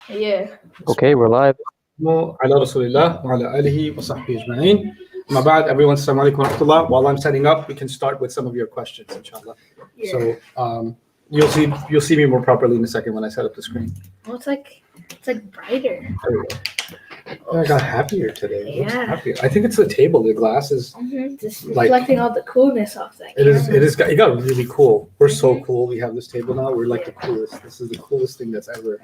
Yeah. Okay, we're live. على رسول الله وعلى آله وصحبه أجمعين. أما بعد, everyone, assalamu alaikum wa rahmatullah. While I'm setting up, we can start with some of your questions, inshallah. Yeah. So you'll see me more properly in a second when I set up the screen. Well, it's like brighter. There we go. I got happier today. It looks Yeah. happier. I think it's the table. The glass is. Just Like- reflecting all the coolness off that. It is. camera. It got really cool. We're so cool. We have this table now. We're like the coolest. This is the coolest thing that's ever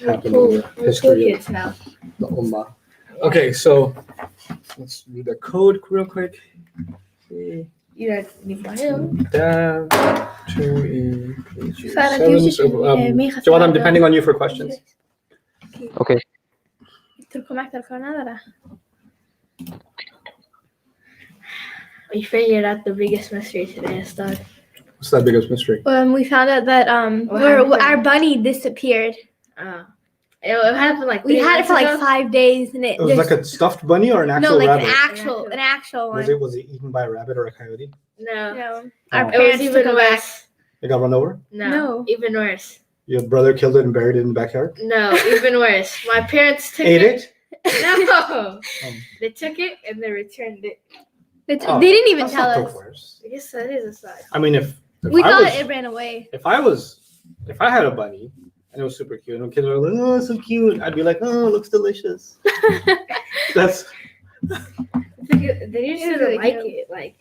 We're happened cool. in the We're cool history of kids now. the ummah. Okay, so let's read the code real quick. You know, ni tayo. Down to page Sana 7. music, So, may Jawad, I'm depending on you for questions. Okay. We figured out the biggest mystery today, Estad. What's that biggest mystery? We found out that What happened? our bunny disappeared. It happened like We 3 had it for like months ago. 5 days, and It was like a stuffed bunny or an actual no, like rabbit? an actual one. Was it eaten by a rabbit or a coyote? No. No, Oh. our It was parents even took it back. worse. It got run over? No. Even worse. Your brother killed it and buried it in the backyard? No, even worse. My parents took Ate it? No. They took it and they returned it. They Oh, they didn't even That's tell not the us. worst. I guess that is a side. I mean, if We I thought was, it ran away. if I had a bunny and it was super cute and kids were like, oh, it's so cute, I'd be like, oh, it looks delicious. That's They usually really like cute. it. Like,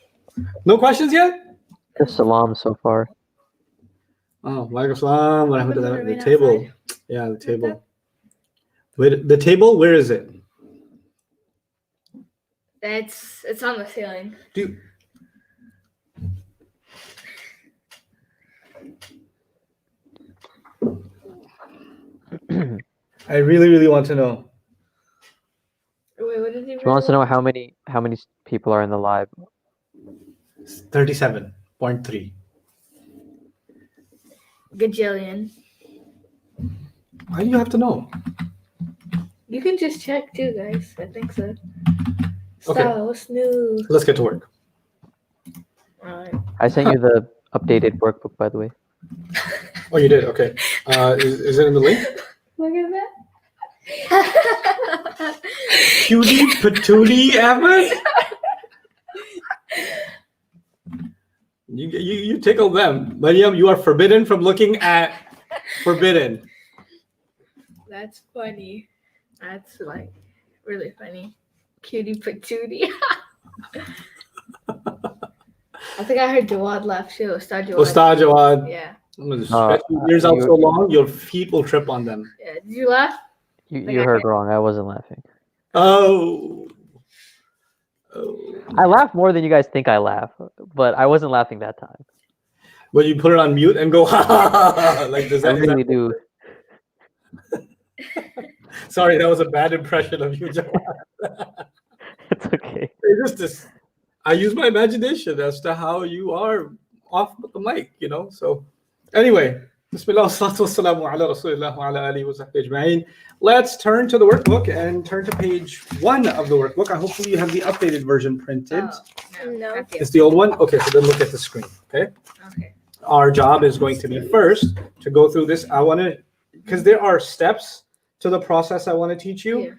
no questions yet? Just salam so far. Oh, walaikum salam. What happened to that? Right The table. outside. Yeah, the table. Wait, the table, where is it? it's on the ceiling. Dude. I really, really want to know. Wait, what did you She wants to know how many people are in the live. 37.3. Gajillion. Why do you have to know? You can just check too, guys. I think so. Okay. So, what's new? Let's get to work. Alright. I sent you the updated workbook, by the way. Oh, you did? Okay. Is it in the link? Look at that. Cutie patootie Ahmed? You tickle them. Mariam, you are forbidden from looking at forbidden. That's funny. That's like really funny. Cutie patootie. I think I heard Jawad laugh too. Ustad Jawad. Ustad Jawad. Yeah. I'm gonna stretch your ears out you- so long, your feet will trip on them. Yeah. Did you laugh? You heard wrong. I wasn't laughing. Oh. I laugh more than you guys think I laugh, but I wasn't laughing that time. But you put it on mute and go, ha ha ha ha. Like, does I that, really do. Sorry, that was a bad impression of you, Jawad. It's okay. It's just I use my imagination as to how you are off the mic, you know. So anyway, Bismillah wassalatu wassalamu ala rasulillah wa ala alihi wa sahbihi ajma'in. Let's turn to the workbook and turn to page 1 of the workbook. Hopefully you have the updated version printed. No. not yet. It's the old one? Okay, so then look at the screen, okay? Okay. Our job is going to be first to go through this. I want to, because there are steps to the process I want to teach you. Yeah.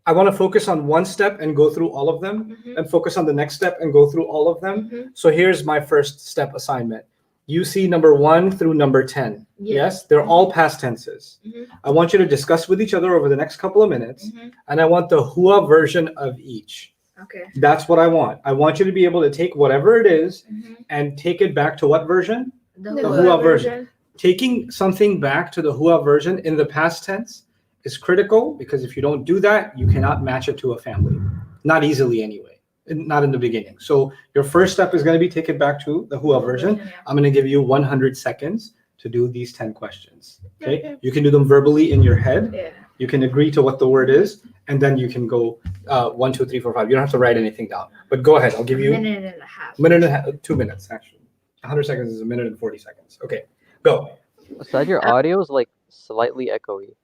I want to focus on one step and go through all of them, and focus on the next step and go through all of them. So here's my first step assignment. You see number 1 through number 10. Yeah. Yes, they're all past tenses. I want you to discuss with each other over the next couple of minutes, and I want the hua version of each. Okay. That's what I want. I want you to be able to take whatever it is and take it back to what version? The The hua hua version. Taking something back to the hua version in the past tense is critical, because if you don't do that, you cannot match it to a family. Not easily anyway, not in the beginning. So your first step is going to be take it back to the hua version. I'm going to give you 100 seconds to do these 10 questions. Okay? You can do them verbally in your head. Yeah. You can agree to what the word is, and then you can go 1, 2, 3, 4, 5. You don't have to write anything down. But go ahead. I'll give you minute and a half. minute and a half, 2 minutes actually. 100 seconds is a minute and 40 seconds. Okay, go. Aside, your audio is like slightly echoey.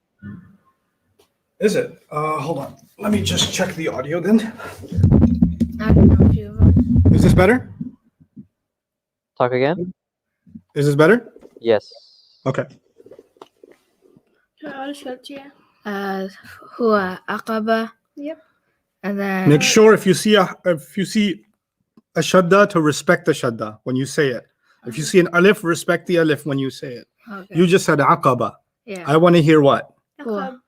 Is it? Hold on. Let me just check the audio then. I don't know if you. Is this better? Talk again? Is this better? Yes. Okay. I'll just show it to you. هو عقبة. Yep. And then Make sure if you see a shadda to respect the shadda when you say it. If you see an alif, respect the alif when you say it. okay. You just said aqaba. yeah. I want to hear what? هو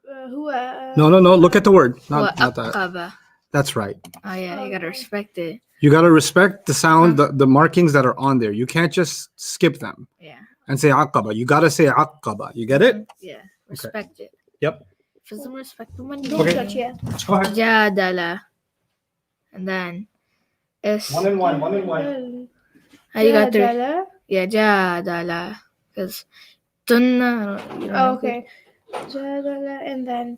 No. Look at the word. هو Not that. عقبة. That's right. Oh yeah, you gotta respect it. You got to respect the sound, the markings that are on there. You can't just skip them Yeah. and say aqaba. You got to say aqaba. You get it? Yeah. Respect it. Yep. If it doesn't respect the one, Don't Okay. touch it. Go ahead. Jadala. And then it's One and one. you got three. Jadala. Yeah, jadala. Because tunna. you don't Oh, know. okay. Jadala and then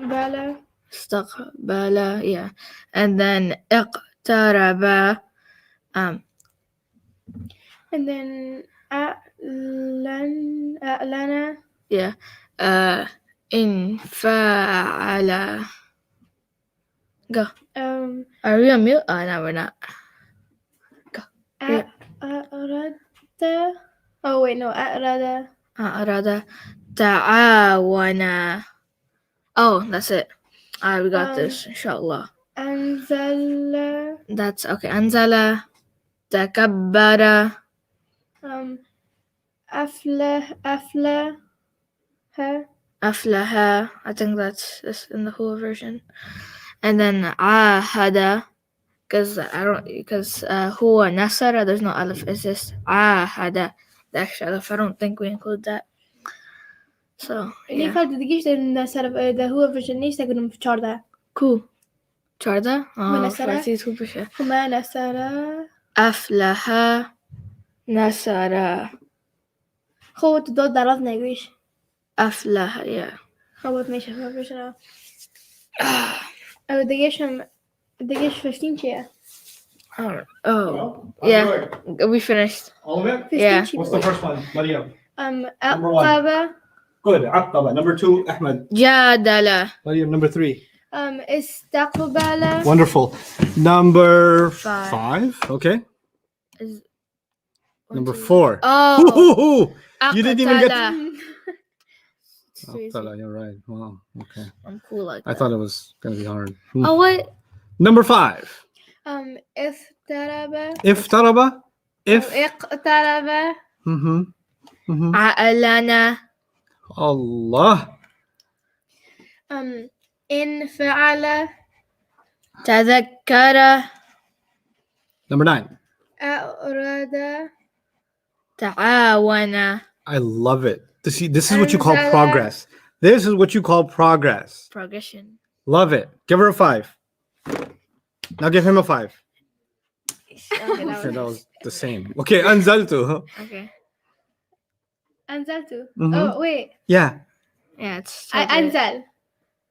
istaqbala. استقبل. Yeah. And then اقترب. And then a'lana. Yeah. إن فعل. Go. Are we on mute? Oh, no, we're not. Yeah. A'rada. Oh wait, no. A'rada. أراد تعاون. Oh, that's it. We got this. Inshallah. Anzala. That's okay. أنزل. تكبر. Aflaha. أفلح. I think that's this in the whole version. And then عاهد. Because هو نصر, there's no alif. It's just عاهد. The extra alif. I don't think we include that. So ليه yeah. قاعد تدقيش ده هو version ليش تقولون في شارده Cool. Charda? من نصر. فارسي تو بشه. هما نصر. أفلح. نصر. هو تدود درضنا يقولش أفلح. Yeah. هو ماشي هو version أو دقيش 15 شيء Oh. Yeah. We finished. All of it? 15 Yeah. شيء What's the first one? Maryam. Number one. أقبة. Good. Aqaba. Number 2, Ahmed. جادل. Maryam, number 3. استقبل. Wonderful. Number Five. 5. Okay. Is- Number one, two, 4. Oh. You didn't even get. أقتل. Oh, Tala, you're right. Wow. Okay. I'm cool like that. I thought it was gonna be hard. Oh, what? Number 5. افترب. Iftaraba. If. اقترب. أعلن. Allah. إن فعل. تذكر. Number 9. أراد. تعاون. I love it. This is what you call Anzala. progress. This is what you call progress. Progression. Love it. Give her a 5. Now give him a 5. Okay, Okay, that was the same. Okay, anzaltu. okay. أنزلت. Mhm. Oh wait. Yeah. Yeah, it's أنزل.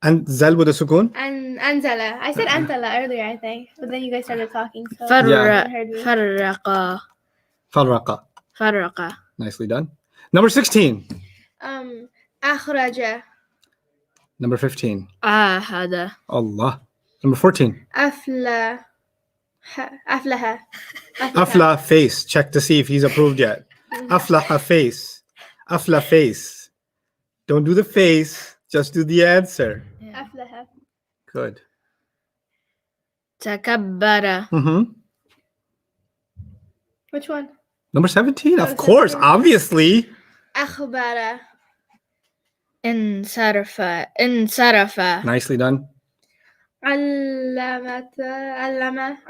Anzal with a sukun. أنزل. I said أنزل earlier, I think, but then you guys started talking. So فرق. heard me. فرق. Farraqa. فرق. Nicely done. Number 16. أخرج. Number 15. عاهد. Allah. Number 14. أفلح. Afla face. Check to see if he's approved yet. Aflaha face. Afla face. Don't do the face. Just do the answer. Yeah. أفلح. Good. تكبر. Which one? Number 17. Of Oh, course. 17. Obviously. أخبر. انصرف. انصرف. Nicely done.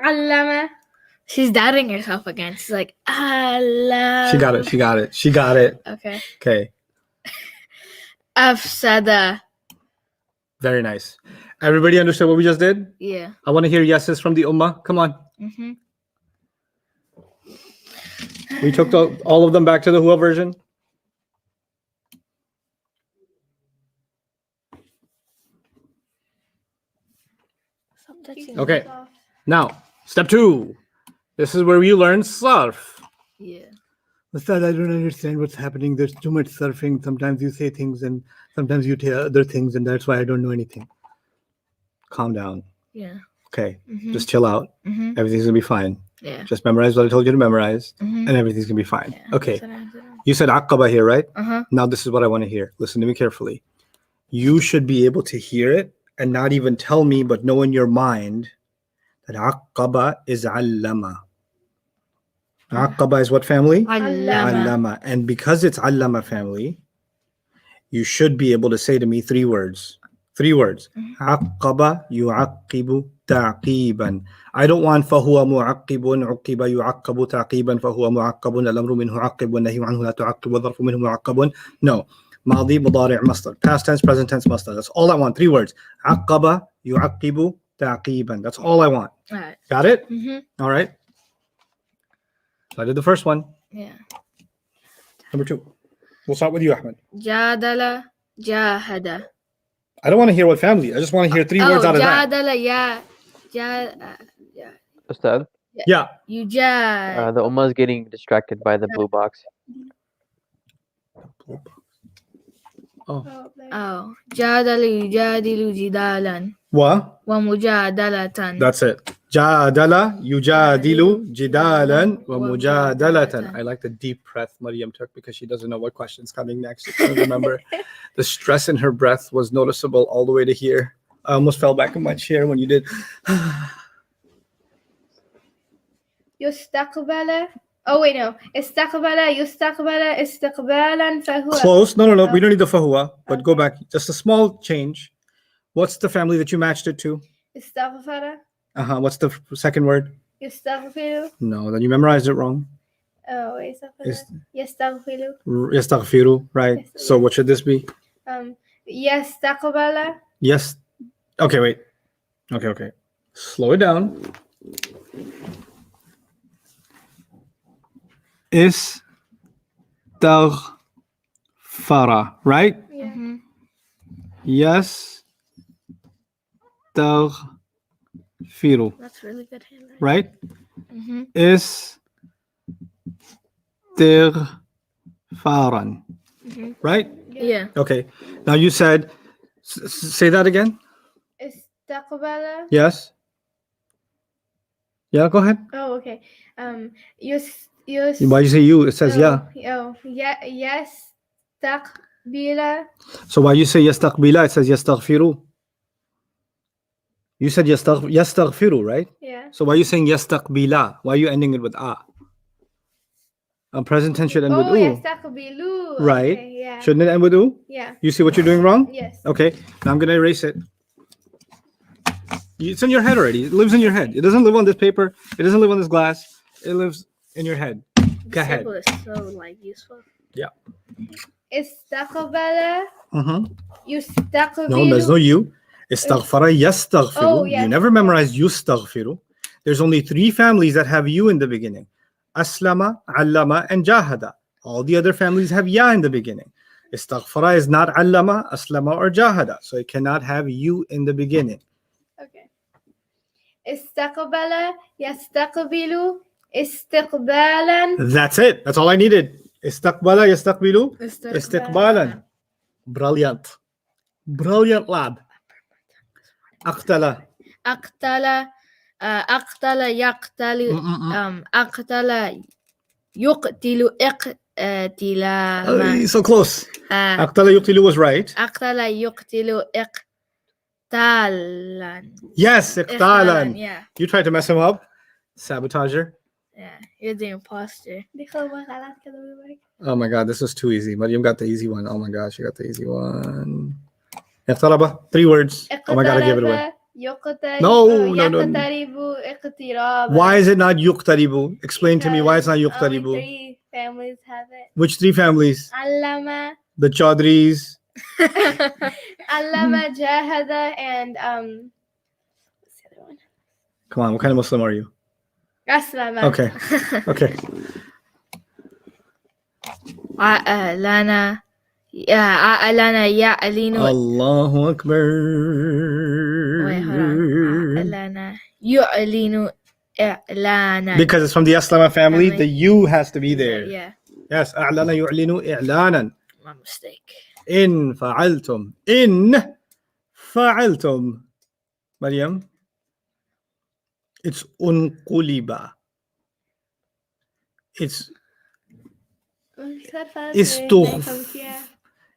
علم. She's doubting herself again. She's like, Allah. She got it. She got it. She got it. Okay. Okay. أفسد. Very nice. Everybody understood what we just did? Yeah. I want to hear yeses from the Ummah. Come on. Mm-hmm. We took all of them back to the Hua version. Okay. Now, step 2. This is where you learn sarf. Yeah. Ustad, I don't understand what's happening. There's too much surfing. Sometimes you say things and sometimes you tell other things, and that's why I don't know anything. Calm down. Yeah. Okay. Mm-hmm. Just chill out. Mm-hmm. Everything's going to be fine. Yeah. Just memorize what I told you to memorize, Mm-hmm. and everything's going to be fine. Yeah, Okay. that's what I'm doing. You said aqaba here, right? Uh-huh. Now this is what I want to hear. Listen to me carefully. You should be able to hear it and not even tell me, but know in your mind that aqaba is allama. Aqaba is what family? Allama. Allama. And because it's allama family, you should be able to say to me 3 words. 3 words. Aqaba yu'aqqibu ta'qiban. I don't want fahuwa mu'aqqibun uqqiba yu'aqqabu ta'qiban fahuwa mu'aqqabun al-amru minhu aqib wa nahyu anhu la tu'aqqib wa dharfu minhu mu'aqqabun. No. Madi mudari' masdar. Past tense, present tense, masdar. That's all I want. 3 words. Aqaba yu'aqqibu ta'qiban. That's all I want. All right. Got it? Mm-hmm. All right. So I did the first one. Yeah. Number 2. We'll start with you, Ahmed. Jadala, jahada. I don't want to hear what family. I just want to hear 3 words out of that. jadala, yeah. Ustad, Yeah. Yujad. the Ummah is getting distracted by the blue box. Oh, there. Oh. Jadala yujadilu jidalan. What? Wa mujadalatan. That's it. Jadala yujadilu jidalan wa mujadalatan. I like the deep breath Maryam took because she doesn't know what question's coming next. She can't remember. The stress in her breath was noticeable all the way to here. I almost fell back in my chair when you did. Yustaqbala. Oh wait, no. Istaqbala, yustaqbala, istiqbalan, fahuwa. Close. No. We don't need the fahuwa, but go back. Just a small change. What's the family that you matched it to? Istaghfara, What's the second word? yastaghfiru. No, then you memorized it wrong. Oh wait, Is- yastaghfiru. Yastaghfiru, right? Yes. So what should this be? Yastaqbala. Yes. Okay, wait. Okay. Slow it down. Istaghfara, right? Yeah. Mm-hmm. Yes. Taghfiru, That's really good handwriting. right? Mm-hmm. Istighfaran, right? Yeah. Okay. Now you said, say that again. Istaqbala. Yes. Yeah, go ahead. Oh, okay. Yus. Why you say you? It says yeah. Oh, yeah. Yastaqbila. So why you say yastaqbila? It says yastaghfiru. You said yastaghfiru, right? Yeah. So why are you saying yastaqbila? Why are you ending it with a? Present tense should end with Oh, u. yastaqbilu. Right. Okay, yeah. Shouldn't it end with u? Yeah. You see what you're doing wrong? Yes. Okay. Now I'm gonna erase it. It's in your head already. It lives in your head. It doesn't live on this paper. It doesn't live on this glass. It lives in your head. Go ahead. Symbol is so useful. Istaqbala. No, Yustaqbilu. there's no you. Istaghfara yastaghfiru. Oh, You yes. never memorized yustaghfiru. There's only 3 families that have you in the beginning. Aslama, allama, and jahada. All the other families have ya in the beginning. Istaghfara is not allama, aslama, or jahada. So it cannot have you in the beginning. Okay. Istaqbala. Yastaqbilu. Istiqbalan. That's it. That's all I needed. Istaqbala yastaqbilu. Istiqbalan. Brilliant. Brilliant, lad. Aqtala. Aqtala, aqtala yaqtalu, aqtala yuqtilu iqtilama. So close. Aqtala yuqtilu was right. Aqtala yuqtilu iqtalan. Yes, iqtalan. Yeah, You tried to mess him up. Sabotager. yeah. You're the imposter. Oh my god, this was too easy. Maryam got the easy one. Oh my gosh, she got the easy one. Iqtaraba, 3 words. Oh my god, I gave it away. No. Yaqtaribu, iqtiraba. Why is it not yuqtaribu? Explain to me why it's not Only yuqtaribu. 3 families have it. Which 3 families? Allama, The Chaudhrys. Allama, Jahada, and what's the other one? Come on, what kind of Muslim are you? Aslama. Okay. Okay. Lana, yeah, Lana ya'linu. Allahu Akbar. Wait, hold on. Lana yu'linu i'lana. Because it's from the Aslama family, Family. the you has to be there. Yeah, Yes. أعلن يعلن إعلانا. my mistake. إن فعلتم. إن فعلتم. Maryam. It's unquliba. It's Said fast. Istugh- Yeah.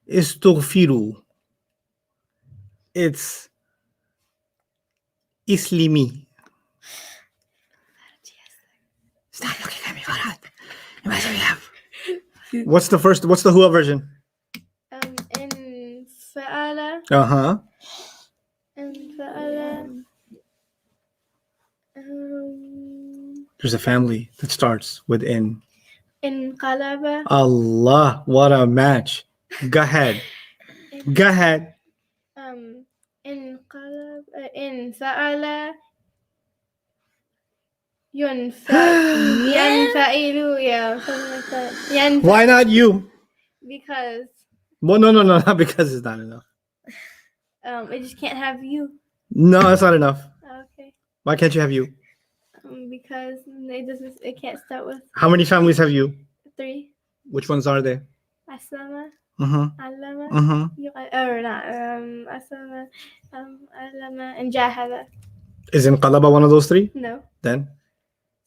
Istughfiru. It's Islimi. Stop looking at me, Farhad. What's the Hua version? In Fa'ala. Uh-huh. In Fa'ala. There's a family that starts with in. In Qalaba. Allah, what a match. Go ahead. Go ahead. In Qalaba. In Fa'ala. Yanfa'ilu. Yeah, something like that. Why not you? Because Well, no, not because it's not enough. it just can't have you. No, that's not enough. Okay. Why can't you have you? Because it can't start with How many families have you? 3. Which ones are they? Aslama, Uh-huh. Allama, Uh-huh. or not, Aslama, Allama, and Jahada. Is in Qalaba one of those 3? No. Then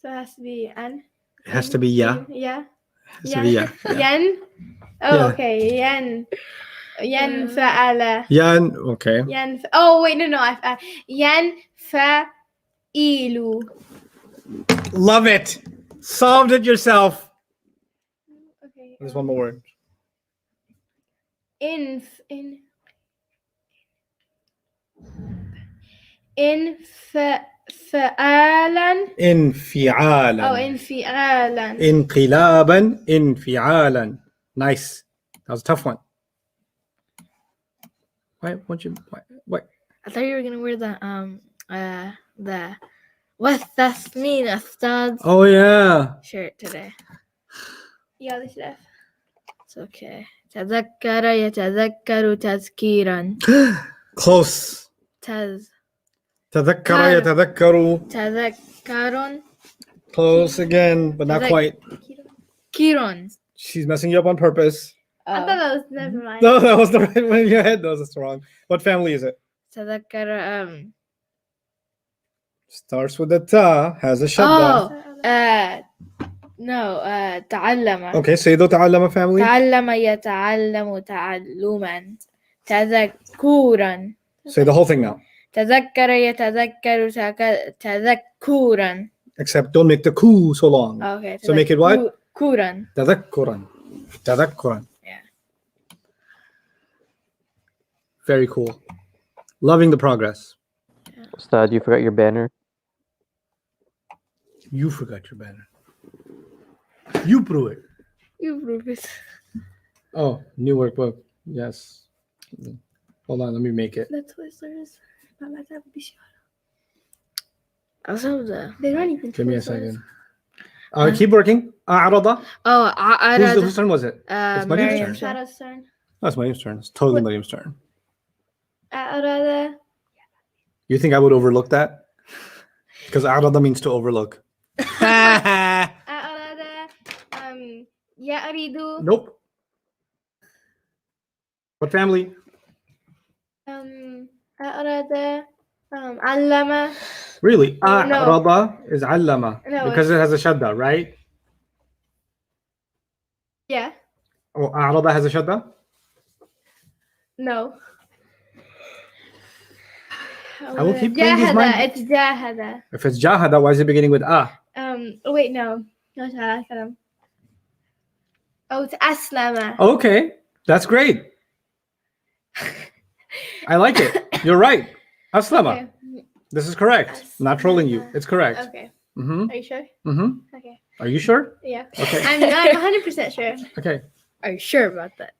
So it has to be an. it has to be ya. Yeah. It has to be ya. Yeah. Yan. Oh, Yeah. okay. Yan fa'ala. Yan, okay. Oh, wait, no. Yan fa'ilu. Love it. Solved it yourself. Okay. There's one more word. In fa'alan. Infi'alan. Oh, infi'alan. Inqilaban. Infi'alan. Nice. That was a tough one. Why? What? I thought you were gonna wear the والتثمين أستاذ Oh yeah. shirt today. Yeah, this stuff. It's okay. تذكر يتذكر تذكيرا. Close. تذكر كار. يتذكر. تذكر Close again, but not Tazak- quite. كيرون. She's messing you up on purpose. I thought that was never mind. No, that was the right one in your head. No, that's wrong. What family is it? تذكر Starts with the ta, has a shadda. no تعلم. Okay, say the ta'allama family. تعلم يتعلم تعلما تذكورا. Say the whole thing now. تذكر يتذكر تذكورا. Except don't make the ku so long. Okay. So make it what? تذكورا. Tadakkuran. Tadakkuran. Yeah. Very cool. Loving the progress. Ustad, you forgot your banner. You forgot your banner. You prove it. You prove it. Oh, new workbook. Yes. Hold on, let me make it. That's Twizzlers. Not like that would be sure. Also the They don't even. Give me a Twizzlers. second. Keep working. أعرض. oh Whose turn was it? It's Mariam's Mariam's turn. Shadow's turn. That's Mariam's turn. It's totally What? Mariam's turn. A'rada. You think I would overlook that? Because Arada means to overlook. A'rada. Ya'ridu. Nope. What family? A'rada. Allama. Really? No. Arada is allama. No, Because it has a shadda, right? Yeah. Oh, Arada has a shadda? No. I will keep playing these Jahada. mind- It's Jahada. If it's jahada, why is it beginning with ah? Wait, no. No, Shahada. Oh, it's Aslama. Okay, that's great. I like it. You're right. Aslama. Okay. This is correct. Not trolling you. It's correct. Okay. Mm-hmm. Are you sure? Mm-hmm. Okay. Are you sure? Yeah. Okay. I'm 100% sure. Okay. Are you sure about that?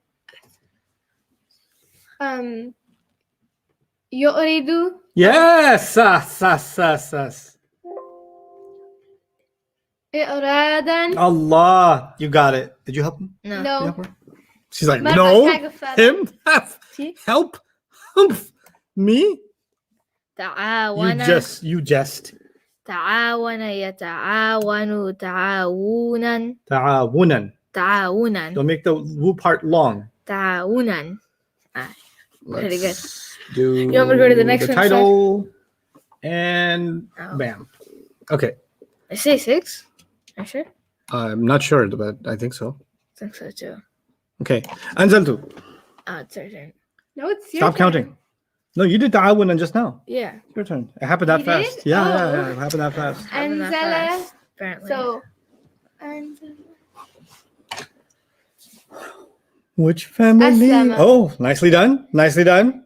Yuridu. Yes. Sas. I'radan. Allah. You got it. Did you help him? No. Did you No. help her? She's like, But no. tag of Farah. Him? See? Help? Humph. Me? تعاون You jest. تعاون يتعاون تعاونا Ta'awunan. تعاونا Don't make the woo part long. تعاونا. Pretty good. Do You want me to go to the next one, title and Oh. bam. Okay. I say 6. Are you sure? I'm not sure, but I think so. think so too. Okay. أنزلت. It's your turn. No, it's your Stop turn. counting. No, you did تعاون just now. Yeah. Your turn. It happened that You did? fast. Yeah, Oh. yeah. It happened that fast. Happened that Anzala. fast, apparently. So, Anzala. Which family? Aslama. Oh, nicely done. Nicely done.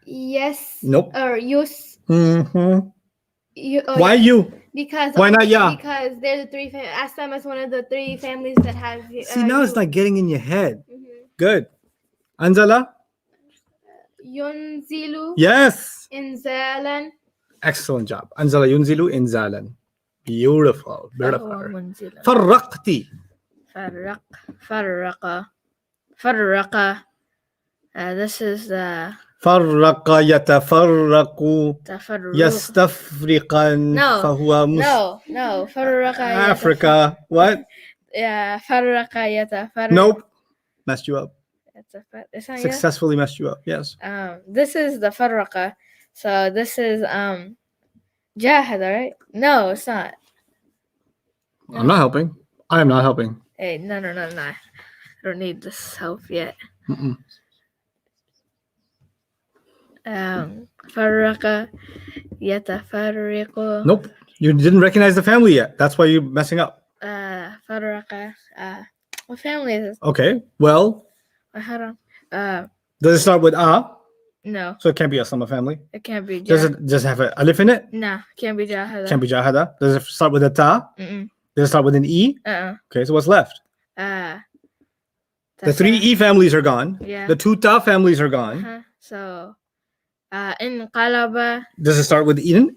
Yes. Nope. Or yus. Mm-hmm. Why Yeah. you? Because Why not ya? Because they're the three. Aslam is one of the three families that has. See, now it's like getting in your head. Mhm. Good. Anzala? Yunzilu. Yes. Inzalan. Excellent job. Anzala yunzilu inzalan. Beautiful. فهو Beautiful. منزل. فرقتي. فرق. This is the فرق يتفرق تفرق. يستفرقا No. فهو No. فرق Africa. What? Yeah. فرق يتفرق. Nope. Messed you up. It's not yet. Successfully messed you up. Yes. This is the فرق. So this is جاهد, right? No, it's not. I'm not helping. I am not helping. Hey, no. I don't need this help yet. Mm-mm. فرق يتفرق. Nope. You didn't recognize the family yet. That's why you're messing up. فرق. What family is this? Okay. Well, Hold on. does it start with A? No, So it can't be a Aslama family. it can't be. Does it have an alif in it? No, can't be Jahada. Can't be Jahada. Does it start with a Ta? Mm-mm. Does it start with an E? Okay, so what's left? The three E families are gone. Yeah. The two Ta families are gone. Uh-huh. So, انقلب. Does it start with in?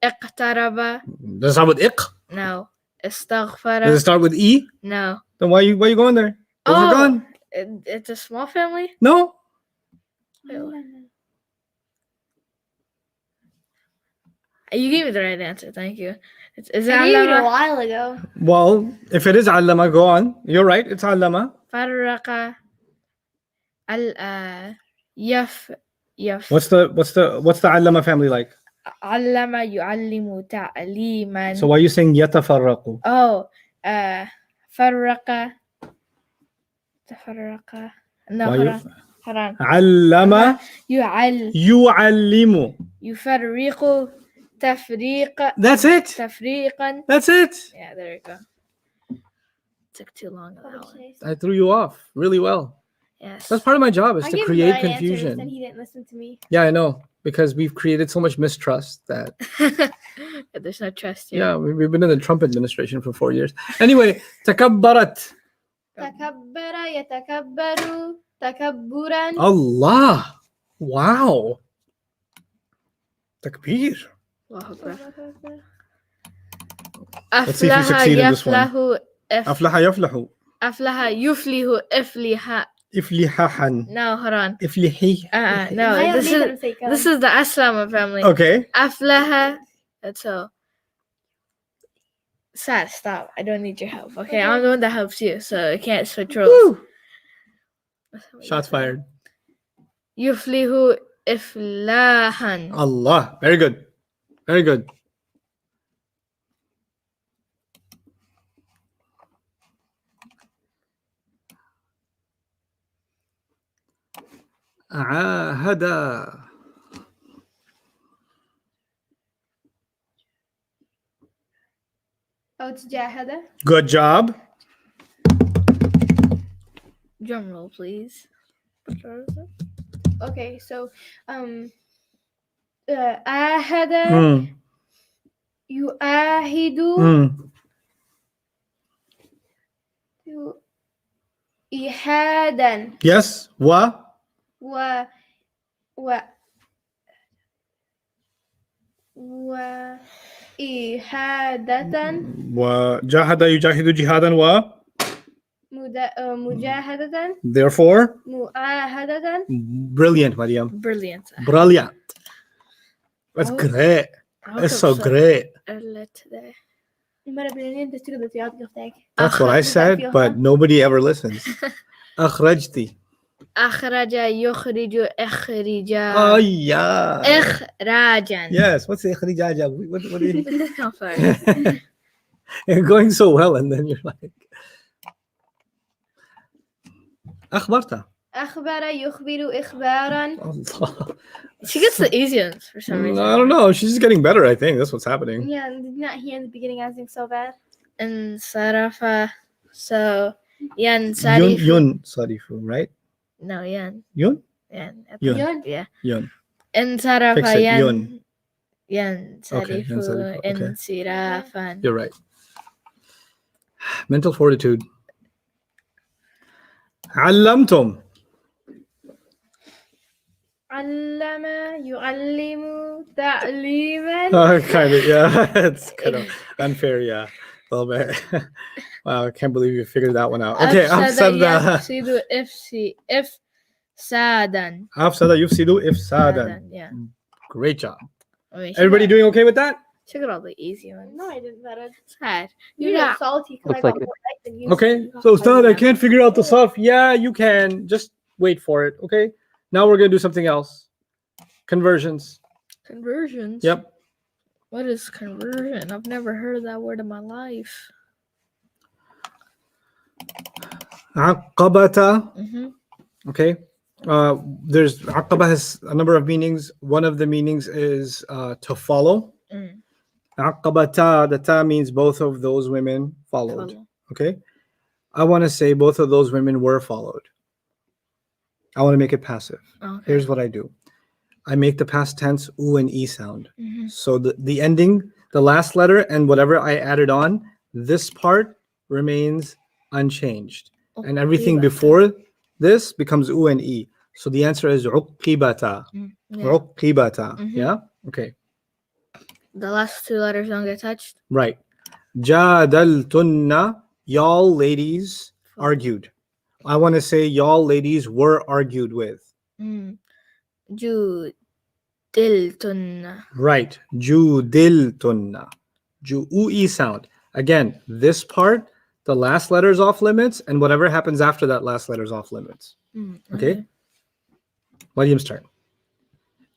اقترب. Does it start with iq? No. Does it استغفر. start with E? No. Then why you going there? Those are gone. It's a small family. No. You gave me the right answer. Thank you. Is it I gave it a علامة? while ago. Well, if it is Allama, go on. You're right. It's Allama. فرق. يف. What's the Allama family like? علم يعلم تعليما. So why are you saying yatafarraqu? Oh, فرق. تفرق. No, Why hold you- on. Hold on. Allama yu'allimu. يفرق تفريق. That's it. تفريقا. That's it. Yeah, there you go. Took too long on that one. I threw you off really well. Yes. That's part of my job is I to gave him the create right answer, confusion. and he didn't listen to me. Yeah, I know. Because we've created so much mistrust that There's no trust here. yeah, we've been in the Trump administration for 4 years. Anyway, takabbarat. تكبر يتكبر تكبرا. Allah. Wow. Takbir. Allahu Akbar. Let's see if you أفلح succeed in this one. يفلح Aflaha yaflahu. أفلح يفلح إفلح. Iflihahan. No, hold on. Iflihi. No, ما this يغني is تمسك. this is the Aslama family. Okay. أفلح. That's all. Sad, stop. I don't need your help. Okay, I'm the one that helps you, so I can't switch roles. Woo. Shots fired. يفلح إفلاحا. Allah. Very good. Very good. عاهد. أو تجاهد. Good job. Drum roll, please. Okay, so عاهد يعاهد إيحادا Yes. Wa. و إيحادة وجاهد يجاهد جهادا و. مجاهدة Therefore. معاهدة. Brilliant, Mariam. Brilliant. Brilliant. That's Oh. great. I woke That's up so great. early today. مرة بالليل تشتغل بالرياض قفتك. That's what I said, but nobody ever listens. أخرجتي. أخرج يخرج إخراجا Oh yeah. إخراجا. Yes. What's the ikhrijaja? What do you? I'm sorry. You're going so well, and then you're like, أخبرت. أخبر يخبر إخبارا. Allah. She gets the easy ones for some reason. I don't know. She's just getting better. I think that's what's happening. Yeah, and did not hear in the beginning. I was doing so bad. انصرف. So ينصرف. Yun sarifu, right? No, ين. Yun. ين. Yun. Yun. Yeah. Yun. انصرف Fix it, yun. ينصرف ينصرف, okay. انصرافا. You're right. Mental fortitude. علمتم. علم يعلم تعليما. Kind of, yeah. It's kind of unfair, yeah. A little bit. Wow, I can't believe you figured that one out. Okay, أفسد أفسد. يفسد إفسادا. أفسد يفسد إفسادا. Yeah. Great job. I mean, Everybody doing okay with that? She got all the easy ones. No, I didn't better. It's hard. You're Yeah. not salty because I Looks got like it. more right than you. Okay, so Ustad, I can't figure out the solve. Yeah, you can. Just wait for it. Okay. Now we're gonna do something else. Conversions. Conversions. Yep. What is conversion? I've never heard that word in my life. Aqabata. Mm-hmm. Okay. There's aqaba has a number of meanings. One of the meanings is to follow. Mm. Aqabata, the ta means both of those women followed. Follow. Okay. I want to say both of those women were followed. I want to make it passive. Okay. Here's what I do. I make the past tense u and e sound. Mm-hmm. So the ending, the last letter, and whatever I added on, this part remains unchanged. And everything before this becomes u and e. So the answer is uqibata. Yeah. Uqibata. Mhm. Yeah? Okay. The last two letters don't get touched. Right. Jadaltunna, y'all ladies argued. I want to say y'all ladies were argued with. Mm. Judiltunna. Right. Judiltunna. Ju-u-e sound. Again, this part, the last letter is off limits, and whatever happens after that last letter is off limits. Mm. Okay? William's turn.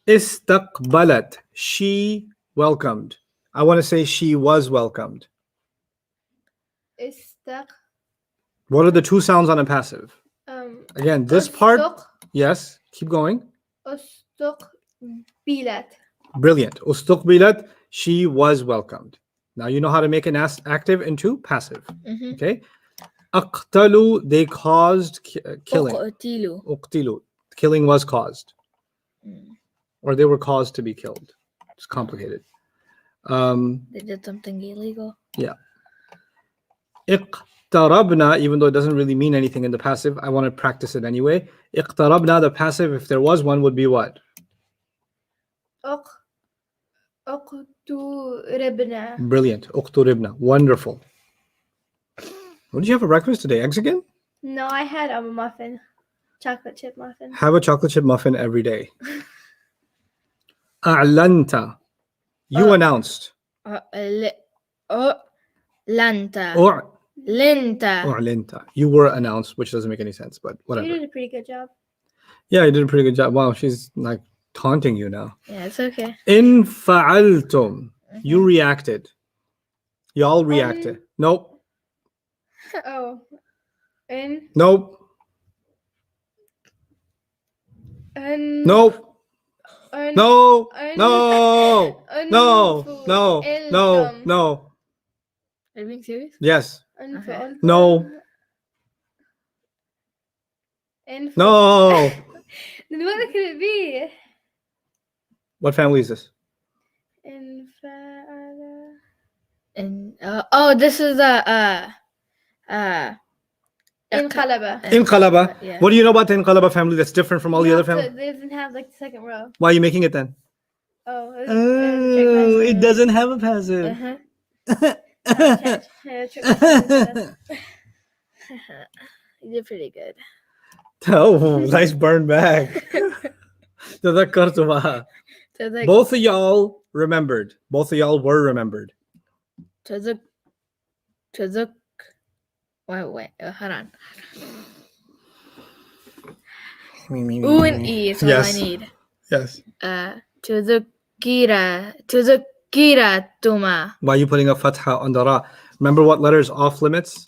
Istaqbalat. She welcomed. I want to say she was welcomed. Istaq. What are the two sounds on a passive? Again, this part, yes. Keep going. Ustuqbilat. Brilliant. Ustuqbilat. She was welcomed. Now you know how to make an active into passive. Mm-hmm. Okay. Aqtalu, they caused killing. Uqtilu. Uqtilu, killing was caused, Mm. or they were caused to be killed. It's complicated. They did something illegal. Iqtarabna, even though it doesn't really mean anything in the passive, I want to practice it anyway. Iqtarabna, the passive, if there was one, would be what? Uqturibna. Brilliant. Uqturibna. Wonderful. What did you have for breakfast today? Eggs again? No, I had a muffin. Chocolate chip muffin. Have a chocolate chip muffin every day. A'lanta. You announced. Lanta. Or Linta. U'linta. You were announced, which doesn't make any sense, but whatever. You did a pretty good job. Yeah, you did a pretty good job. Wow, she's like taunting you now. Yeah, it's okay. In fa'altum. You reacted. Y'all reacted. Nope. Oh. In. Nope. In. Nope. In. No. in- No. in- No. No. in- No. No. Are you being serious? Yes. in- Okay. No. In. No. Then what could it be? What family is this? In. And this is a Inqalaba. Inqalaba. Yeah. What do you know about the Inqalaba family that's different from all the other families? They doesn't have like the second row. Why are you making it then? Oh. Oh, it doesn't have a passive. Uh-huh. doesn't. You did pretty good. Oh, nice burn back. تذكرتها. Tazak. Both of y'all remembered. Both of y'all were remembered. Tazak. Wait, hold on. U and E is all Yes. I need. Yes. Tuzakiratuma. Why are you putting a fatha on the ra? Remember what letter is off limits?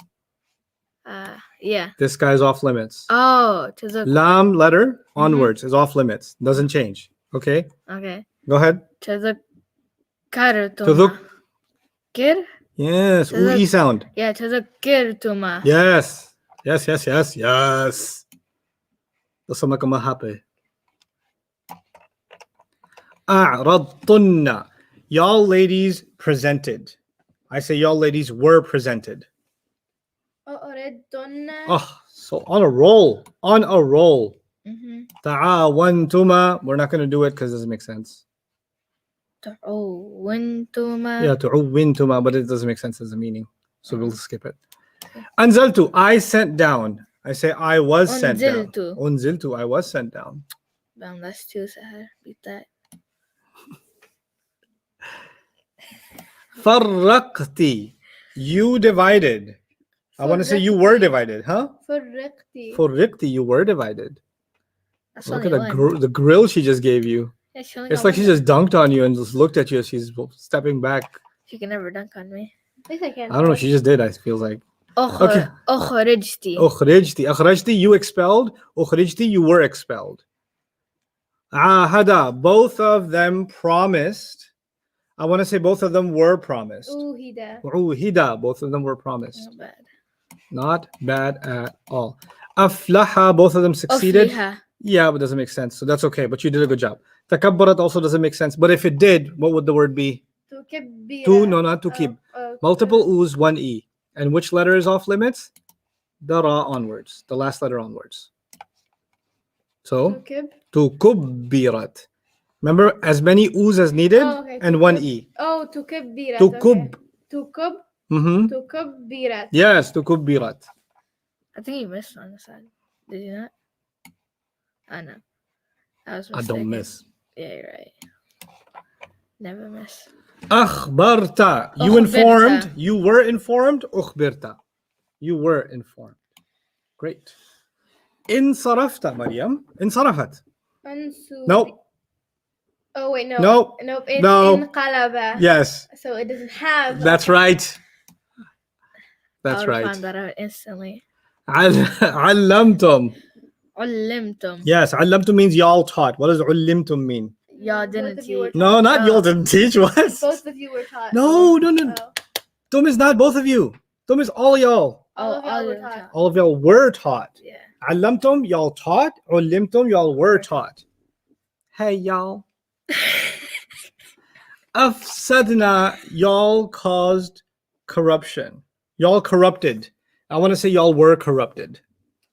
Yeah. This guy's off limits. Oh, Lam letter onwards is off limits. Doesn't change. Okay. okay. Go ahead. Tuzakartuma. Kir? Yes. Tuzak- Ooh, E sound. Yeah, tuzakirtuma. Yes. Yes. Yes. Yes. Yes. Tasama ka mahape. A'radtunna. Y'all ladies presented. I say y'all ladies were presented. أردتن Oh, so on a roll. On a roll. Mm-hmm. Ta'awantuma. We're not going to do it because it doesn't make sense. Tu'awwintuma. Yeah, tu'awwintuma, but it doesn't make sense as a meaning. So we'll skip it. Anzaltu. I sent down. I say I was sent down. Unziltu. Unziltu. I was sent down. Bam, that's too sad. Beat that. Farraqti. You divided. I want to say you were divided, huh? فرقتي Farriqti, you were divided. That's Look at only the one. the grill she just gave you. Yeah, she only It's got like she one. just dunked on you and just looked at you as she's stepping back. She can never dunk on me. At least I can. I don't know. She just did. I feel like. Okay. Ukhrijti. Ukhrijti. Akhrajti, you expelled. Ukhrijti, you were expelled. Ahada, both of them promised. I want to say both of them were promised. أوهد Uhida, both of them were promised. Not bad. Not bad at all. Aflaha, both of them succeeded. Ufliha. Yeah, but it doesn't make sense. So that's okay. But you did a good job. Takabbarat also doesn't make sense. But if it did, what would the word be? تكبر Two, no, not tukib. Multiple U's, one E. And which letter is off limits? The Ra onwards. The last letter onwards. So, تكب tukubbirat. Remember, as many U's as needed Oh, okay. and one E. أو تكبرت Tukub. تكب Mm-hmm. تكبرت Yes, tukubbirat. I think you missed on the side. Did you not? I know. I was I mistaken. don't miss. Yeah, you're right. Never miss. Akhbarta. You Ukhbirta. informed. You were informed. Ukhbirta. You were informed. Great. Insarafta, Maryam. Insarafat. منسوب. No. Oh wait, no. No. Nope. It's No. انقلب. Yes. So it doesn't have. That's right. That's I would right. have found that out instantly. Allamtum. Ullimtum. Yes, allamtum means y'all taught. What does ullimtum mean? Y'all Both didn't of you were teach. No, not No. y'all didn't teach. What? Both of you were taught. No, no, no. Oh. Tum is not both of you. Tum is all y'all. All of y'all were of taught. y'all. All of y'all were taught. Yeah. Allamtum, y'all taught. Ullimtum, y'all were taught. Hey, y'all. Afsadna, y'all caused corruption. Y'all corrupted. I want to say y'all were corrupted.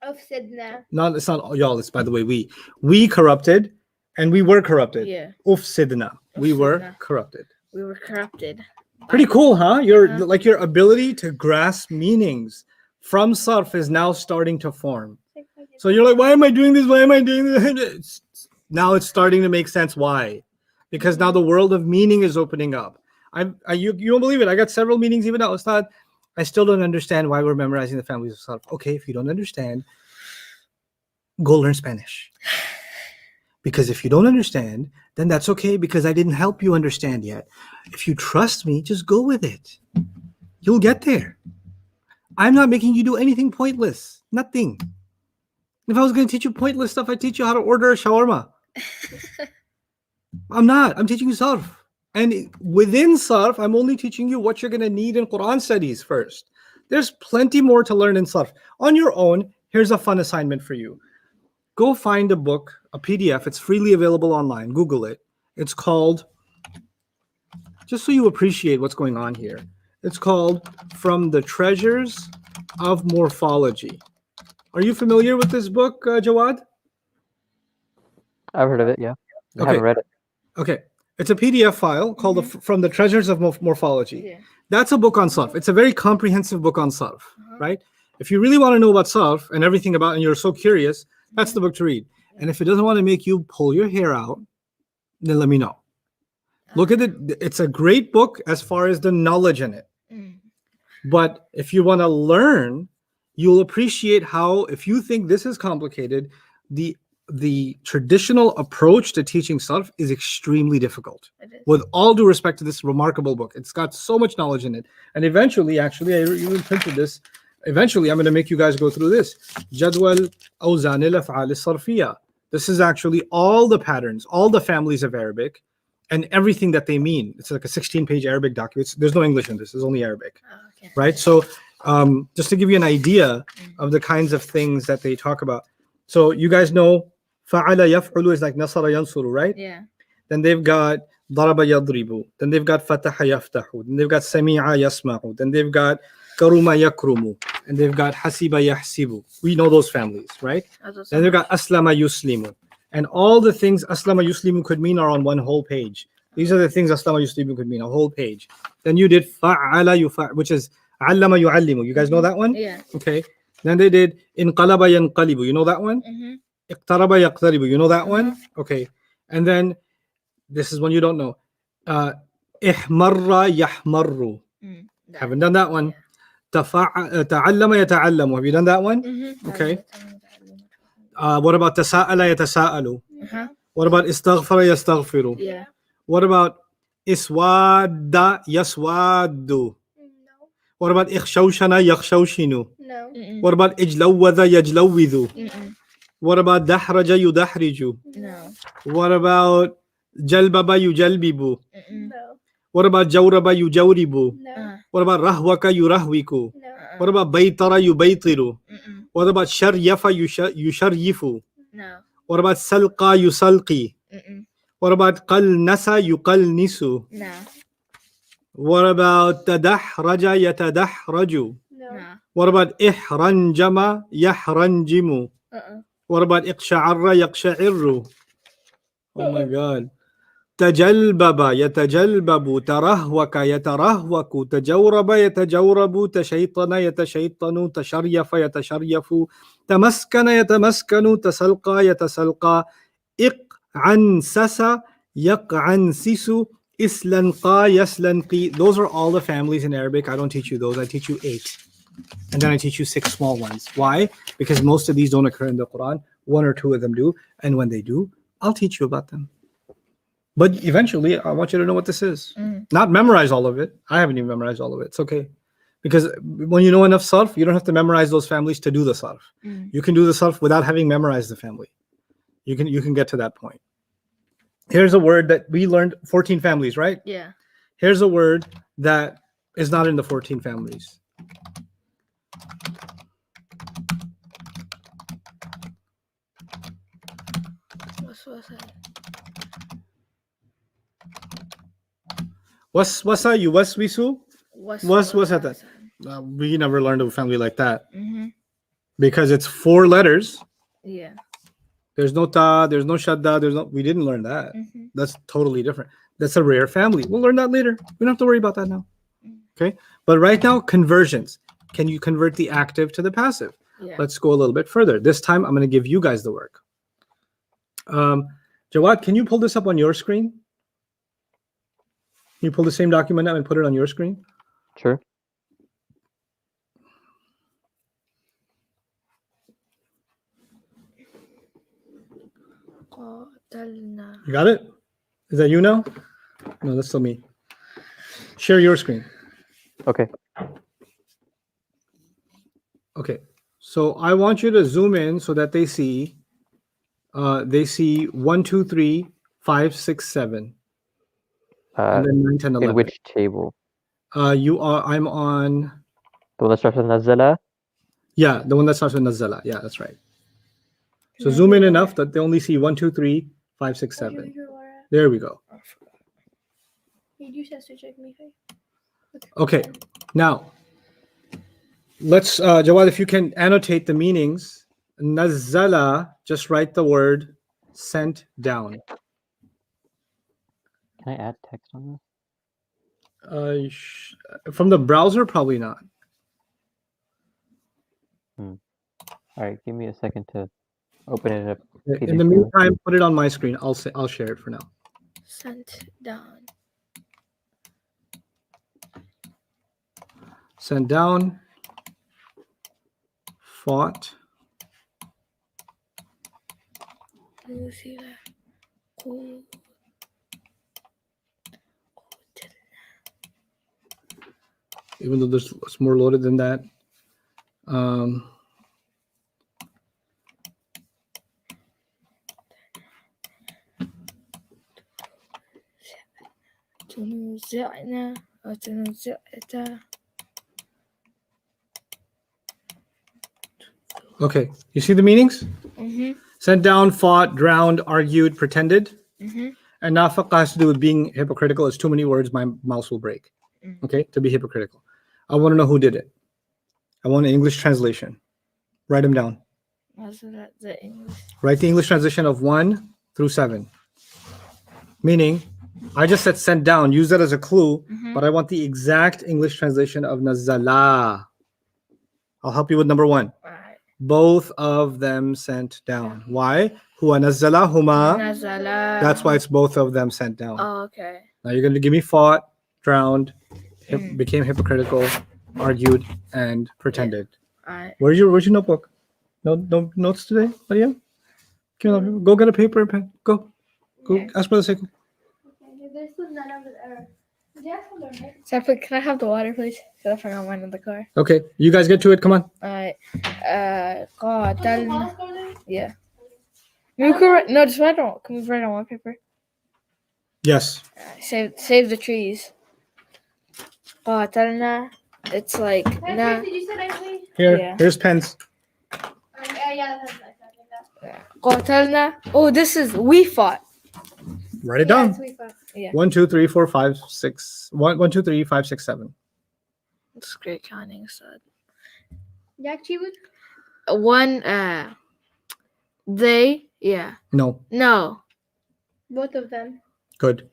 أفسدنا. Not, it's not y'all, it's by the way we. We corrupted and we were corrupted. Yeah. Ufsidna. We were Ufsidna. corrupted. We were corrupted. Pretty cool, huh? Your Uh-huh. like your ability to grasp meanings from sarf is now starting to form. So you're like, why am I doing this? Why am I doing this? Now it's starting to make sense. Why? Because now the world of meaning is opening up. You won't believe it. I got several meanings even now. Ustad, I still don't understand why we're memorizing the families of sarf. Okay, if you don't understand, go learn Spanish. Because if you don't understand, then that's okay because I didn't help you understand yet. If you trust me, just go with it. You'll get there. I'm not making you do anything pointless. Nothing. If I was going to teach you pointless stuff, I'd teach you how to order a shawarma. I'm not. I'm teaching you sarf. And within sarf, I'm only teaching you what you're going to need in Quran studies first. There's plenty more to learn in sarf. On your own, here's a fun assignment for you. Go find a book, a PDF. It's freely available online. Google it. It's called, just so you appreciate what's going on here, it's called From the Treasures of Morphology. Are you familiar with this book, Jawad? I've heard of it. Yeah, I Okay. haven't read it. Okay. It's a PDF file called the From the Treasures of Morphology. Yeah. That's a book on sarf. It's a very comprehensive book on sarf, Uh-huh. right? If you really want to know about sarf and everything about, and you're so curious, that's the book to read. And if it doesn't want to make you pull your hair out, then let me know. Look at it. It's a great book as far as the knowledge in it. Mm. But if you want to learn, you'll appreciate how, if you think this is complicated, the the traditional approach to teaching sarf is extremely difficult. It is. With all due respect to this remarkable book, it's got so much knowledge in it. And eventually, actually, I even printed this. Eventually, I'm going to make you guys go through this. Jadwal Awzan al-Af'al al-Sarfiyya. This is actually all the patterns, all the families of Arabic, and everything that they mean. It's like a 16-page Arabic document. There's no English in this. There's only Arabic, Oh, okay. right? So just to give you an idea of the kinds of things that they talk about. So you guys know fa'ala yaf'ulu is like nasara yansuru, right? Yeah. Then they've got daraba yadribu. Then they've got fataha yaftahu. Then they've got sami'a yasma'u. Then they've got karuma yakrumu. And they've got hasiba yahsibu. We know those families, right? Then they've got aslama yuslimu. And all the things aslama yuslimu could mean are on one whole page. These are the things aslama yuslimu could mean, a whole page. Then you did fa'ala yufa', which is allama yu'allimu. You guys know that one? Yeah. Okay. Then they did inqalaba yanqalibu. You know that one? Mm-hmm. Iqtaraba yaqtaribu. You know that one? Okay. And then this is one you don't know. Ihmarra yahmarru. Haven't done that one. Ta'allama yata'allamu. Have you done that one? Mm-hmm. Okay. What about tasa'ala yatasa'alu? Uh-huh. What about istaghfara yastaghfiru? Yeah. What about iswadda yaswaddu? No. What about ikhshawshana yakhshawshinu? No. Mm-mm. What about ijlawwadha yajlawwidhu? Mm-mm. What about dahraja yudahriju? No. What about jalbaba yujalbibu? Mm-mm. No. What about jawraba yujawribu? No. What about rahwaka yurahwiku? No. What about baytara yubaytiru? Mm-mm. What about sharyafa yusharyifu? No. What about salqa yusalqi? Mm-mm. What about qalnasa yuqalnisu? No. What about tadahraja yatadahraju? No. No. What about ihranjama yahranjimu? Uh-uh. What about iqsha'arra yaqsha'irru? Oh my god. Tajalbaba yatajalbabu, tarahwaka yatarahwaku, tajawraba yatajawrabu, tashaytana yatashaytanu, tasharyafa yatasharyafu, tamaskana yatamaskanu, tasalqa yatasalqa, iq'ansasa yaq'ansisu, islanqa yaslanqi. Those are all the families in Arabic. I don't teach you those. I teach you 8. And then I teach you 6 small ones. Why? Because most of these don't occur in the Quran. 1 or 2 of them do. And when they do, I'll teach you about them. But eventually, I want you to know what this is. Not memorize all of it. I haven't even memorized all of it. It's okay. Because when you know enough sarf, you don't have to memorize those families to do the sarf. You can do the sarf without having memorized the family. You can get to that point. Here's a word that we learned, 14 families, right? Yeah. Here's a word that is not in the 14 families. What's that? Waswasa yuwaswisu? What's that? We never learned a family like that Mm-hmm. because it's 4 letters. Yeah. There's no ta, there's no shadda, we didn't learn that. Mm-hmm. That's totally different. That's a rare family. We'll learn that later. We don't have to worry about that now. Okay. But right now, conversions. Can you convert the active to the passive? Yeah. Let's go a little bit further. This time, I'm going to give you guys the work. Jawad, can you pull this up on your screen? Can you pull the same document up and put it on your screen? Sure. You got it? Is that you now? No, that's still me. Share your screen. Okay. Okay. So I want you to zoom in so that they see 1, 2, 3, 5, 6, 7. And then 9, 10, 11. In which table? I'm on, The one that starts with Nazala? yeah, the one that starts with Nazala. Yeah, that's right. So zoom in enough that they only see 1, 2, 3, 5, 6, 7. There we go. Okay. Now, let's, Jawad, if you can annotate the meanings. Nazala, just write the word sent down. Can I add text on this? From the browser, probably not. All right, give me a second to open it up. In the meantime, put it on my screen. I'll share it for now. Sent down. Sent down. Fought. نزل قو- Even though there's it's more loaded than that. Um, تنزعنا أو تنزعت. okay, you see the meanings? Mhm. Sent down, fought, drowned, argued, pretended. Mhm. And nafaqa has to do with being hypocritical. It's too many words, my mouse will break. Mm. Okay, to be hypocritical. I want to know who did it. I want an English translation. Write them down. Also that the English. Write the English translation of 1 through 7. Meaning, I just said sent down, use that as a clue, Mhm. but I want the exact English translation of nazala. I'll help you with number 1. Right. Both of them sent down. Why? Huwa nazala huma. Nazala. That's why it's both of them sent down. Oh, okay. Now you're going to give me fought, drowned, Mm. became hypocritical, argued, and pretended. Alright. Where's your notebook? No notes today, Maria? Go get a paper and pen. Go. Yeah. Ask Brother Sekou. Okay, there's still none of it. Yes, hold on, right? Sapphire, can I have the water, please? Because I forgot mine in the car. Okay, you guys get to it. Come on. Alright. Oh, قاتلنا. Wallace go there? Yeah. Maybe we could write, no, just write on. Can we write on one paper? Yes. Save the trees. قاتلنا. It's like Did you say actually? Here. Yeah. Here's pens. Yeah, that's nice. I think that. قاتلنا. Oh, this is we fought. Write it Yeah, down. it's we fought. 1, 2, 3, 4, 5, 6. 1, 2, 3, 5, 6, 7. It's great counting, so Yak Chiwood? one they No. no. Both of them. Good.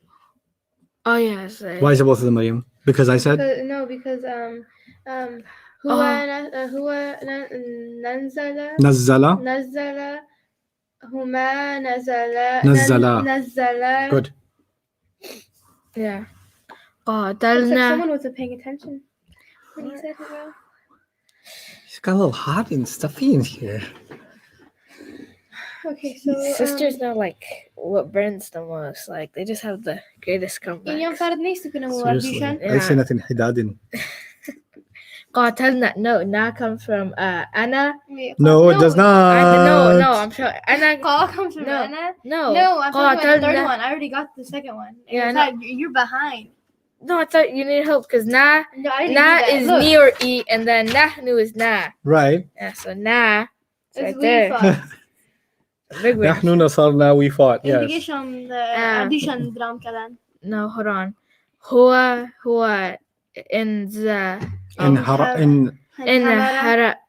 Oh yes. They. Why is it both of them, Mariam? Because I said. Because Oh. هو نزل Nazala. هما نزلا نزلا. نزلا. Good. Yeah. Looks like قاتلنا. someone wasn't paying attention when he said it well. It's got a little hot and stuffy in here. Okay, so Sisters know like what burns the most. Like they just have the greatest اليوم comebacks. صارت نيستك انه هو Seriously. Ardishan. I say nothing hidadin. قاتلنا. No, na comes from أنا. No, it does not. No, I'm sure. أنا. Call comes from No. Anna. No. No, I'm talking about the third قاتلنا. one. I already got the second one. Yeah, Yeah, you're behind. No, I thought you need help because na No, I didn't na do that. is Look, ni or e, and then nahnu is na. Right. Yeah, so na. It's it's right we there. fought. Big win. نحن نصرنا, we fought. Yes. Indication the Ardishan drum kalan. No, hold on. هو in the In انحمر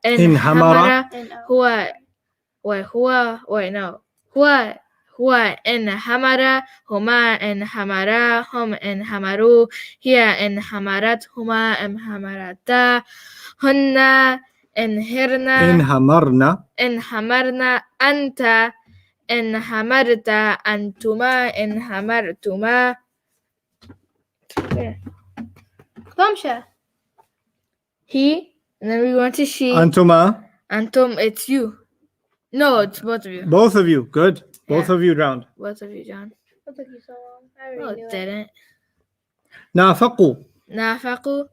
انحمر. هو هو انحمر هما انحمرا هم انحمروا هي انحمرت هما انحمرتا هن انحمرنا أنت انحمرت أنتما انحمرتما. Bamsha. He, and then we went to she. Antuma. Antum, it's you. No, it's both of you. Both of you. Good. Both Yeah. of you drowned. Both of you, John. That took you so long. I No, already it knew it. didn't. Nafaqu. Nafaku.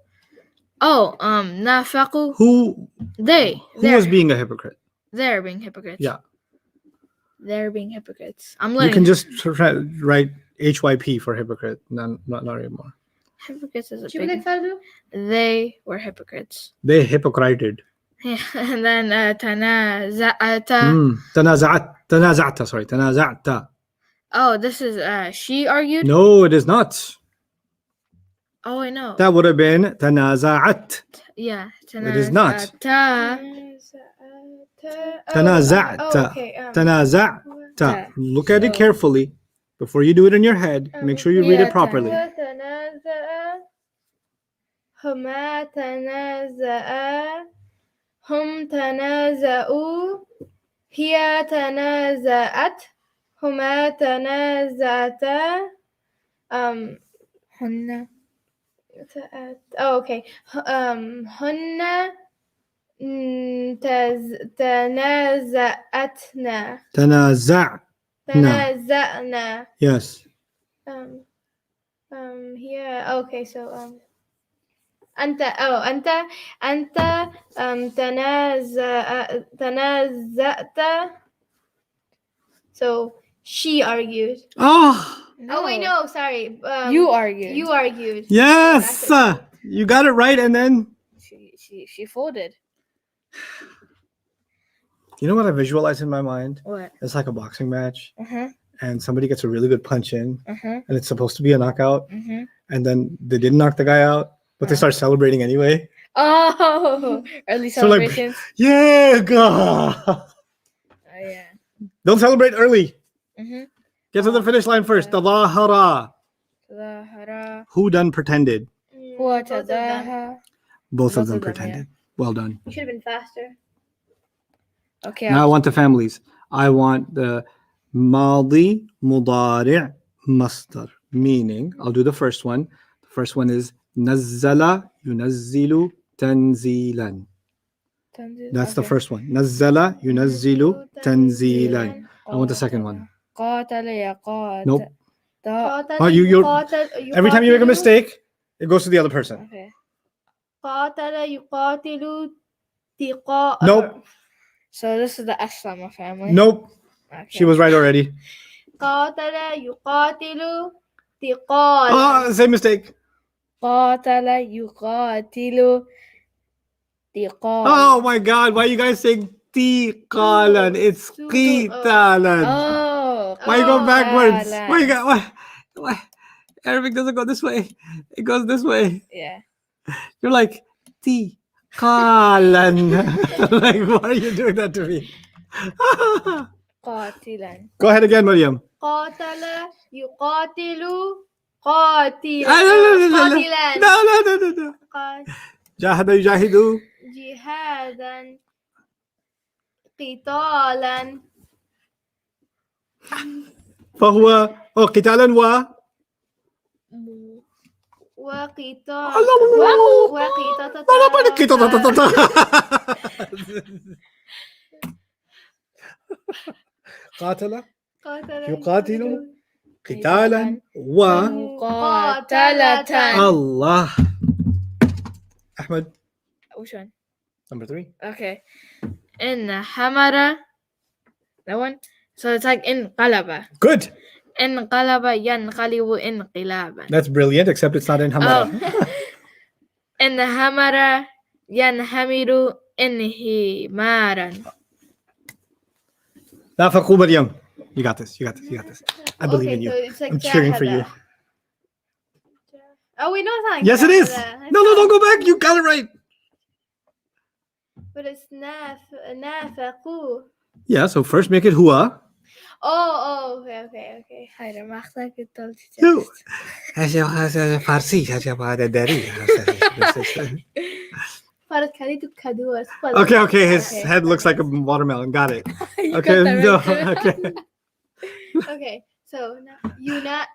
Oh, Nafaku. Who They. was being a hypocrite? They're being hypocrites. Yeah. They're being hypocrites. I'm You letting can just write HYP for hypocrite. Not anymore. hypocrites is a شو بدك big. فرده؟ They were hypocrites. They hypocrited. Yeah, and then تنازعت. تنازعت. Sorry. تنازعت. Oh, this is she argued. No, it is not. Oh, I know. That would have been تنازعت. Yeah, It is not. تنازعت. تنازعت. Oh, okay. تنازعت. Yeah. Look at it So- carefully before you do it in your head. Make sure you read Yeah, it properly. تنازع هما تنازعا هم تنازعوا هي تنازعت هما تنازعتا هن. oh okay هن تنازعتنا تنازع. تنازعنا. Yes. Here. Okay, so أنت تنازعت. So she argued. Oh, Oh wait, no, sorry. You argued. You argued. yes. That's You got it right. And then, She folded. you know what I visualize in my mind? What? It's like a boxing match, Uh-huh. and somebody gets a really good punch in, Uh-huh. and it's supposed to be a knockout, Mm-hmm. and then they didn't knock the guy out, but they start celebrating anyway. Oh, early So, like, celebrations. Yeah, God. Oh yeah. Don't celebrate early. Mm-hmm. Get to the finish line first. Tadahara. Tadahara. Who done pretended? Huwa both of them. tadaha. Both of Both them of them, pretended. Well done. You should have been faster. Okay. Now I want the families. I want the Madi Mudari' Masdar. Meaning, I'll do the first one. The first one is Nazzala Yunazzilu Tanzilan. That's the first one. Nazzala Yunazzilu Tanzilan. I want the second one. قاتل يقاتل. Nope. قاتل Oh, you're- يقاتل- Every time you make a يقاتل- mistake, it goes to the other person. Okay. قاتل يقاتل تقاء. Nope. So this is the Aslama family. Nope. Okay. She was right already. قاتل يقاتل تقال. Oh, same mistake. قاتل يقاتل تقال. Oh my God. Why are you guys saying Tiqalan? It's Qitalan. Oh. Why you go Oh, backwards? Qitalan. Why you got why? Arabic doesn't go this way. It goes this way. Yeah. You're like Tiqalan. Like, why are you doing that to me? قاتلا. Go ahead again, Mariam. قاتل يقاتل قاتل. No, قاتلا. no. Jahada yujahidu. جهادا قتالا. فهو قتالا وقتال. قاتل قاتل يقاتل قتالا مقاتلة. الله. Ahmed, Which one? number 3. Okay. In Hamara. That one? So it's like in Qalaba. Good. In Qalaba yanqalibu inqilaban. That's brilliant, except it's not in Hamara. Oh. In Hamara yanhamiru inhimaran. La faqu Mariam. You got this. You got this. You got this. I believe in you. So it's like I'm cheering for you. jahada. Oh wait, no, it's not. Like Yes, it is. jahada. No, don't go back. You got it right. But it's nafaqu. Yeah, so first make it hua. Okay. هذا ما أخذك التالت. No. Farsi. فرد كاديتو كادو. Okay. His Okay. head looks like a watermelon. Got it. You Okay. got that No. right. Okay. Okay, so Yuna.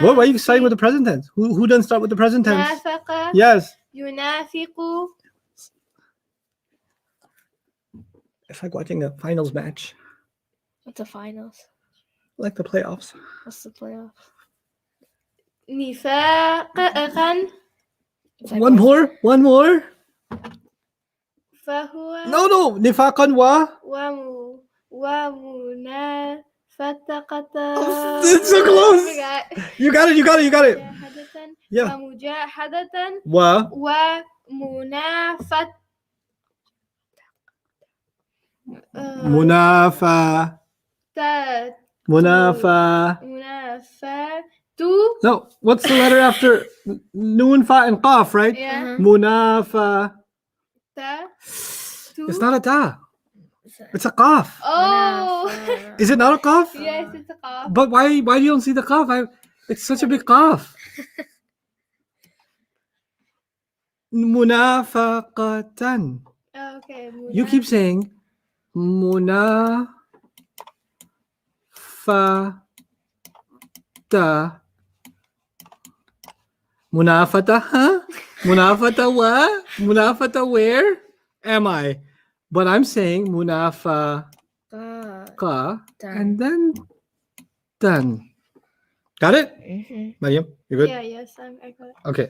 What? Why are you starting with the present tense? Who doesn't start with the present tense? Nafaqa. Yes. Yunafiqu. It's like watching a finals match, What's the finals? like the playoffs. What's the playoff? Nifaqan. It's like One more. فهو. No. Nifaqan wa. ومنافقة. It's so close. I forgot. You got it. مجاهدة. Yeah. ومجاهدة. Wa. ومنافة. Munafa. Munafa. منافة. No. What's the letter after Noon, Fa, and Qaf, right? Yeah. Munafa. Two. It's not a ta. It's a qaf. Oh. Is it not a qaf? Yes, it's a cough. But why you don't see the qaf? It's such a big qaf. Munafaqatan. Okay. You keep saying munafata. Munafata, huh? Munafata what? Munafata where? Am I? But I'm saying munafa. God. ka, Done. and then done. Got it? Mhm. Mariam, you good? Yeah, yes, I got it. Okay.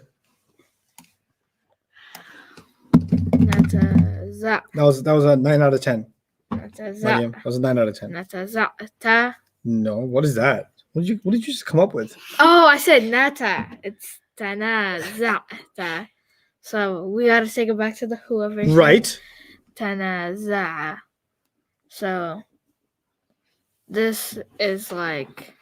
نتزع That was a 9 out of 10. نتزع Mariam, that was a 9 out of 10. نتزعت. No, what is that? What did you just come up with? Oh, I said nata. It's تنازعت. So we gotta take it back to the whoever. Right. تنازع. So this is like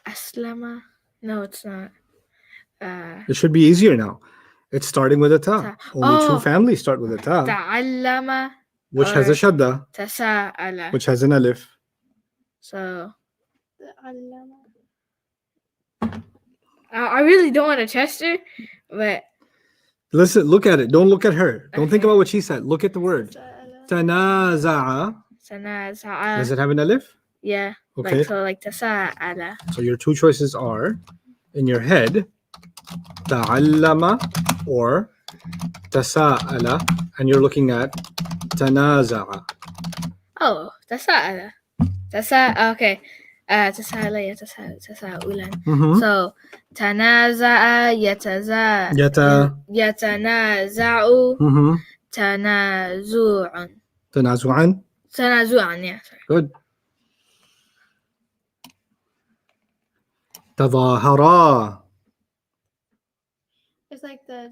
aslama. No, it's not. It should be easier now. It's starting with a ta. Ta. Only two Oh. families start with a ta, تعلم which has a or- shadda, تساءل. which has an alif. So تعلم. I really don't want to test her, but Listen, look at it. Don't look at her. Don't think Okay. about what she said. Look at the word. سأل. Tanaza'a. تنازع. Does it have an alif? Yeah. Okay. Like so, like تساءل. So your two choices are in your head, ta'allama or tasa'ala, and you're looking at tanaza'a. Oh, تساءل. Okay. تساءل يتساءلان. Mhm. So تنازع يتنازع Mhm. تنازع. Tanazu'an. تنازعا. Yeah. Sorry. Good. Tadahara. It's like the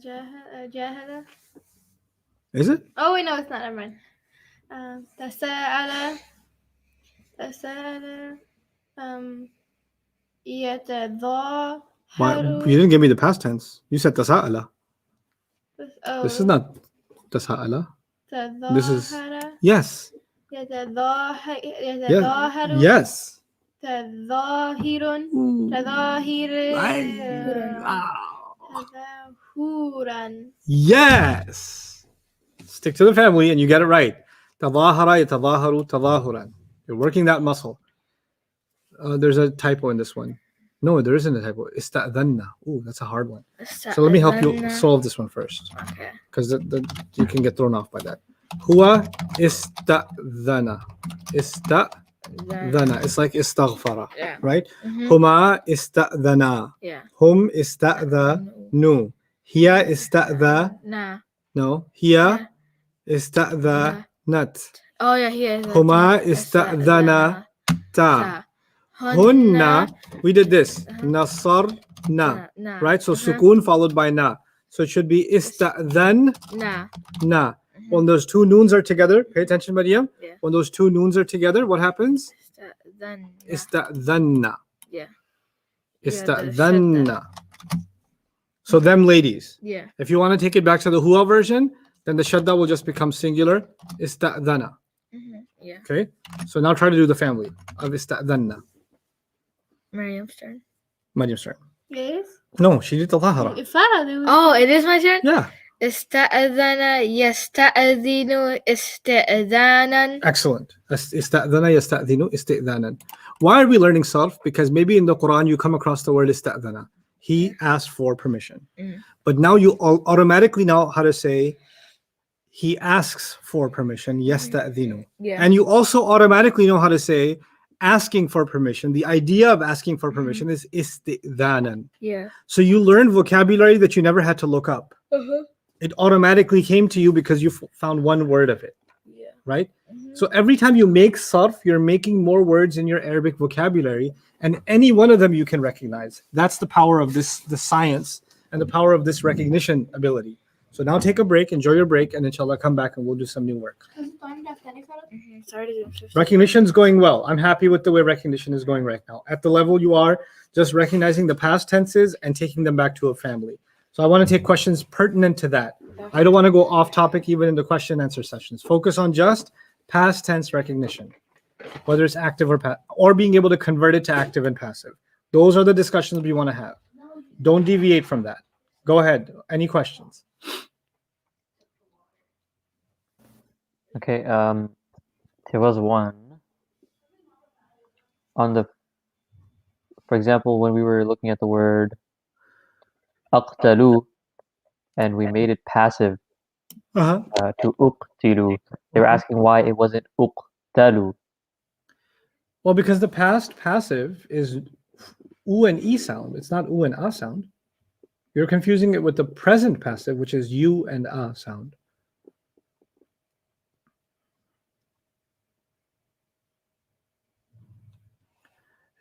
jahada. Is it? Oh wait, no, it's not. Never mind. تساءل. تساءل. يتظاهر. Why? You didn't give me the past tense. You said tasa'ala. Oh, This is not tasa'ala. This is- تظاهر. Yes. يتظاهر. Yeah. يتظاهر. Yes. تظاهر. تظاهر. تظاهرا. Yes. Stick to the family and you get it right. Tadahara yatadaharu tadahuran. You're working that muscle. There's a typo in this one. No, there isn't a typo. Ista'dhanna. Ooh, that's a hard one. So let me help you solve this one first, Okay. because you can get thrown off by that. Huwa ista'dhana. Ista'dhana. It's like istaghfara, Yeah. right? Mhm. Huma ista'dhana. Yeah. Hum ista'dhanu. Hiya ista'dha. Nah. No. Hiya ista'dhanat. Oh yeah, here. Huma ista'dhana ta. Hunna. We did this. Nasarna. Nah. Right? So sukoon followed by na. So it should be ista'dhan Nah. na. When those two noons are together, pay attention, Mariam. Yeah. When those two noons are together, what happens? Then. Ista'dhanna. Yeah. Ista'dhanna. So them ladies. Yeah. If you want to take it back to the huwa version, then the shadda will just become singular. Ista'dhana. Yeah. Okay? So now try to do the family of ista'dhanna. Mariam's turn. Mariam's turn. Yes. No, she did the tahara. Farah. Oh, it is my turn. Yeah. استأذن يستأذن استئذانا. Excellent. Ista'dhana yasta'dhinu ista'dhanan. Why are we learning sarf? Because maybe in the Quran you come across the word ista'dhana. He asked for permission. But now you automatically know how to say he asks for permission. Yasta'dhinu. Yeah. And you also automatically know how to say asking for permission. The idea of asking for permission is istidhanan. Yeah. So you learned vocabulary that you never had to look up. It automatically came to you because you found one word of it, Yeah. right? So every time you make sarf, you're making more words in your Arabic vocabulary, and any one of them you can recognize. That's the power of the science and the power of this recognition ability. So now take a break, enjoy your break, and inshallah come back and we'll do some new work. Sorry to do 50. Recognition is going well. I'm happy with the way recognition is going right now. At the level you are, just recognizing the past tenses and taking them back to a family. So I want to take questions pertinent to that. I don't want to go off topic even in the question and answer sessions. Focus on just past tense recognition, whether it's active or being able to convert it to active and passive. Those are the discussions we want to have. Don't deviate from that. Go ahead. Any questions? Okay, there was one on the, for example, when we were looking at the word aqtalu and we made it passive, to uqtilu. They were asking why it wasn't uqtalu. Well, because the past passive is u and e sound. It's not u and a sound. You're confusing it with the present passive, which is u and a sound.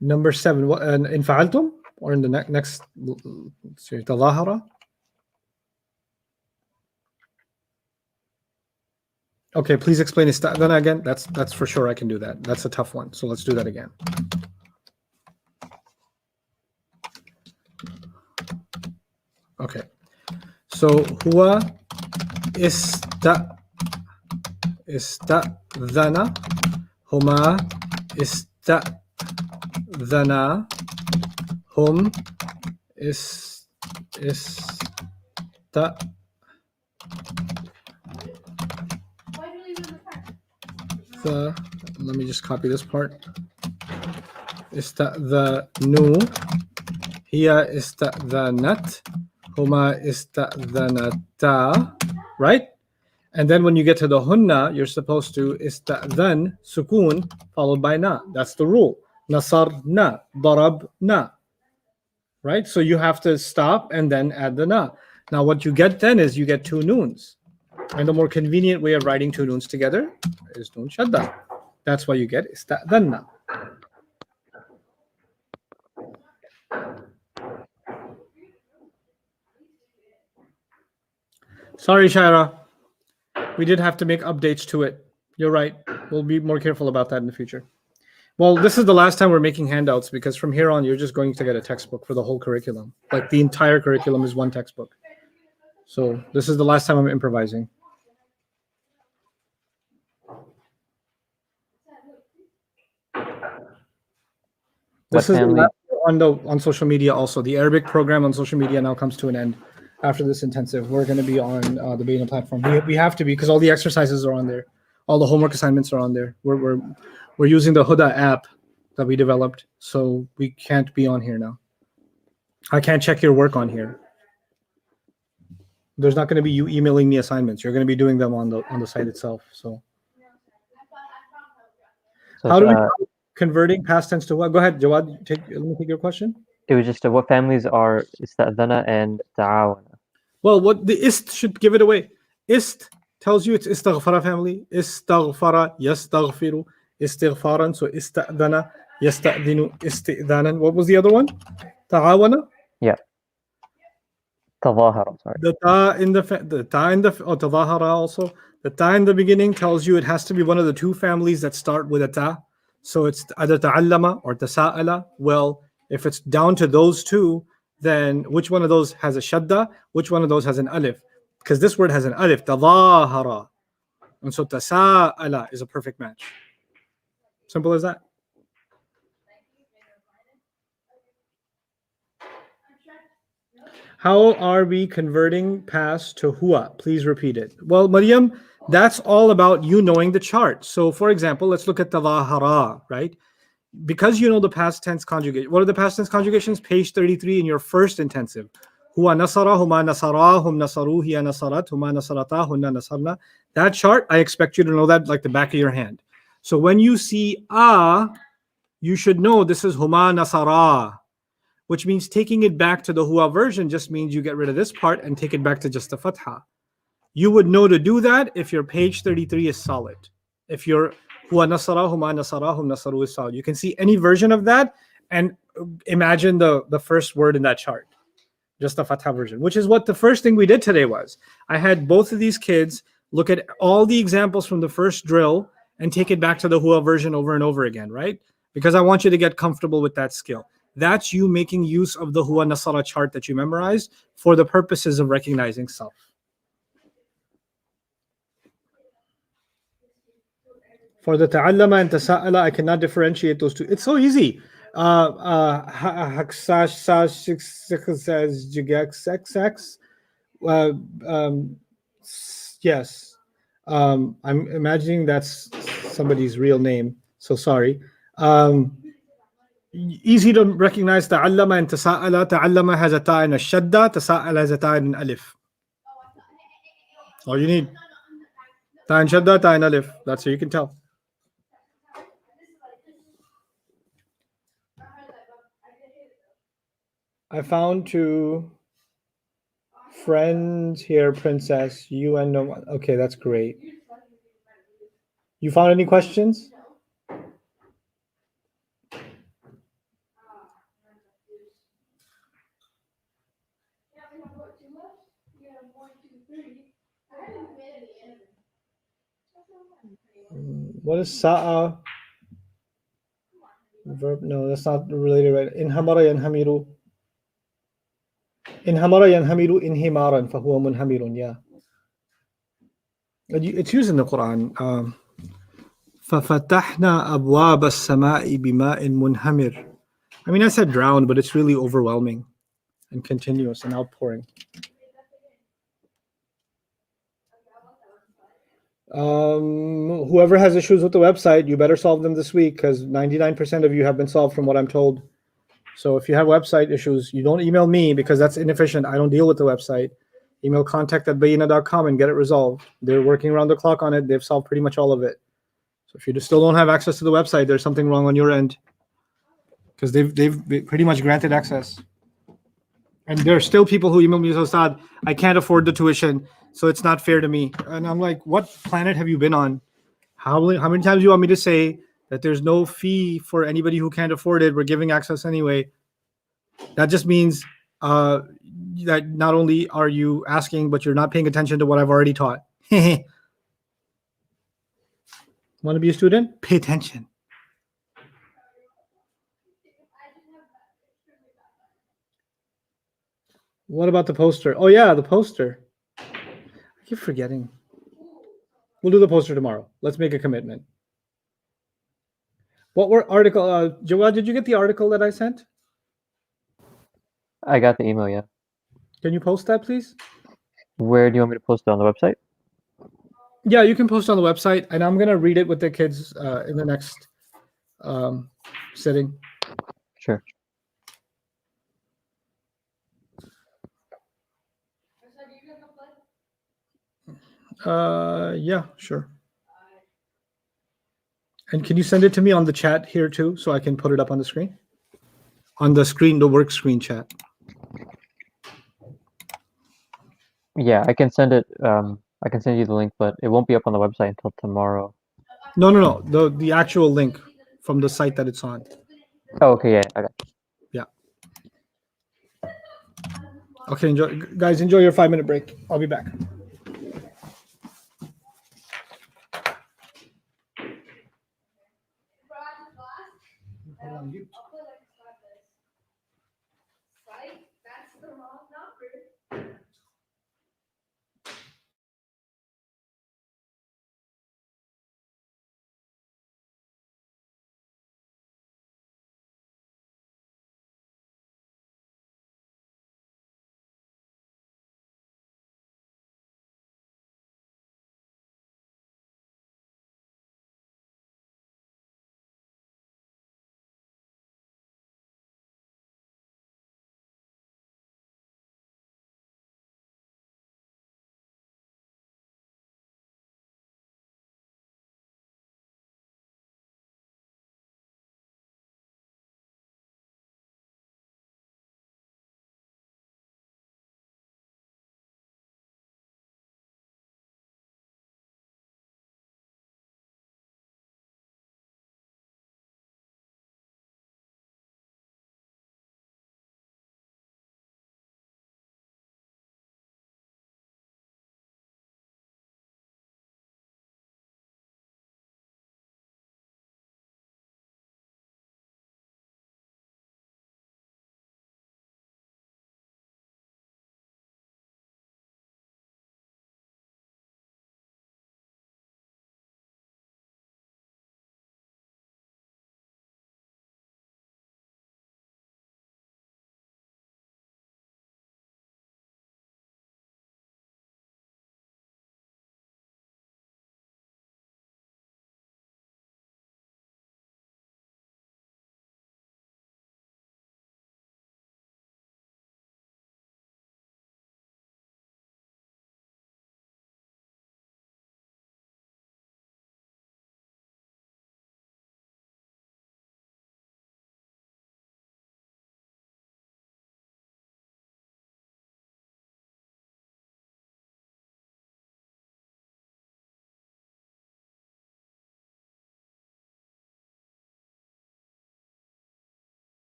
Number 7, what in fa'altum, or in the next تظاهر. Okay, please explain ista'dhana again. That's for sure I can do that. That's a tough one. So let's do that again. Okay. So huwa ista'dhana, huma ista'dhana, hum let me just copy this part. Ista'dhanu, hiya ista'dhanat, huma ista'dhanata, right? And then when you get to the hunna, you're supposed to ista'dhan, sukun, followed by na. That's the rule. Nasarna, darabna. Right? So you have to stop and then add the na. Now what you get then is you get 2 noons. And the more convenient way of writing 2 noons together is noon shadda. That's why you get ista'dhanna. Sorry, Shaira. We did have to make updates to it. You're right. We'll be more careful about that in the future. Well, this is the last time we're making handouts, because from here on, you're just going to get a textbook for the whole curriculum. Like the entire curriculum is one textbook. So this is the last time I'm improvising. This is the last on social media also. The Arabic program on social media now comes to an end after this intensive. We're going to be on the Baina platform. We have to be, because all the exercises are on there. All the homework assignments are on there. We're using the Huda app that we developed, so we can't be on here now. I can't check your work on here. There's not going to be you emailing me assignments. You're going to be doing them on the site itself. So how do we converting past tense to what? Go ahead, Jawad. Let me take your question. It was just what families are ista'dhana and ta'awana. Well, what the ist should give it away. Ist tells you it's istaghfara family. Istaghfara, yastaghfiru, istighfaran. So ista'dhana, yasta'dhinu, istidhanan. What was the other one? Ta'awana? Yeah. Tadhahara, sorry. The ta in the tadhahara also. The ta in the beginning tells you it has to be one of the 2 families that start with a ta. So it's either ta'allama or tasa'ala. Well, if it's down to those 2, then which one of those has a shadda? Which one of those has an alif? Because this word has an alif, tadhahara. And so tasa'ala is a perfect match. Simple as that. How are we converting past to huwa? Please repeat it. Well, Maryam, that's all about you knowing the chart. So, for example, let's look at tadhahara, right? Because you know the past tense conjugation. What are the past tense conjugations? Page 33 in your first intensive. Huwa nasara, huma nasara, hum nasaru, hiya nasarat, huma nasarata, hunna nasarna. That chart, I expect you to know that like the back of your hand. So when you see you should know this is huma nasara, which means taking it back to the huwa version just means you get rid of this part and take it back to just the fatha. You would know to do that if your page 33 is solid. If your huwa nasara, huma nasara, hum nasaru is solid. You can see any version of that and imagine the first word in that chart. Just the fatha version, which is what the first thing we did today was. I had both of these kids look at all the examples from the first drill and take it back to the huwa version over and over again, right? Because I want you to get comfortable with that skill. That's you making use of the huwa nasara chart that you memorized for the purposes of recognizing self. For the ta'allama and tasa'ala, I cannot differentiate those 2. It's so easy. Yes. I'm imagining that's somebody's real name. So sorry. Easy to recognize ta'allama and tasa'ala. Ta'allama has a ta and a shadda. Tasa'ala has a ta and an alif. All you need. Ta'in shadda, ta'in alif. That's how you can tell. I found two friends here, Princess. You and no one. Okay, that's great. You found any questions? What is sa'a? Verb? No, that's not related, right? Inhamara yanhamiru. Inhamara yanhamiru inhimaran fahuwa munhamirun. Yeah. It's used in the Quran. فَفَتَحْنَا أَبْوَابَ السَّمَاءِ بِمَاءٍ مُنْهَمِرٍ. I mean, I said drowned, but it's really overwhelming and continuous and outpouring. Whoever has issues with the website, you better solve them this week because 99% of you have been solved from what I'm told. So if you have website issues, you don't email me because that's inefficient. I don't deal with the website. Email contact@bayina.com and get it resolved. They're working around the clock on it. They've solved pretty much all of it. So if you still don't have access to the website, there's something wrong on your end because they've pretty much granted access. And there are still people who email me, Ustad, I can't afford the tuition, so it's not fair to me. And I'm like, what planet have you been on? How many times do you want me to say that there's no fee for anybody who can't afford it? We're giving access anyway. That just means that not only are you asking, but you're not paying attention to what I've already taught. Want to be a student? Pay attention. What about the poster? Oh yeah, the poster. I keep forgetting. We'll do the poster tomorrow. Let's make a commitment. What were article? Jawad, did you get the article that I sent? I got the email, yeah. Can you post that, please? Where do you want me to post it on the website? Yeah, you can post on the website, and I'm gonna read it with the kids in the next sitting. Sure. Yeah, sure. And can you send it to me on the chat here too, so I can put it up on the screen? On the screen, the work screen chat. Yeah, I can send it. I can send you the link, but it won't be up on the website until tomorrow. No. The actual link from the site that it's on. Oh, okay, yeah, I got it. Yeah. Okay, guys, enjoy your 5-minute break. I'll be back.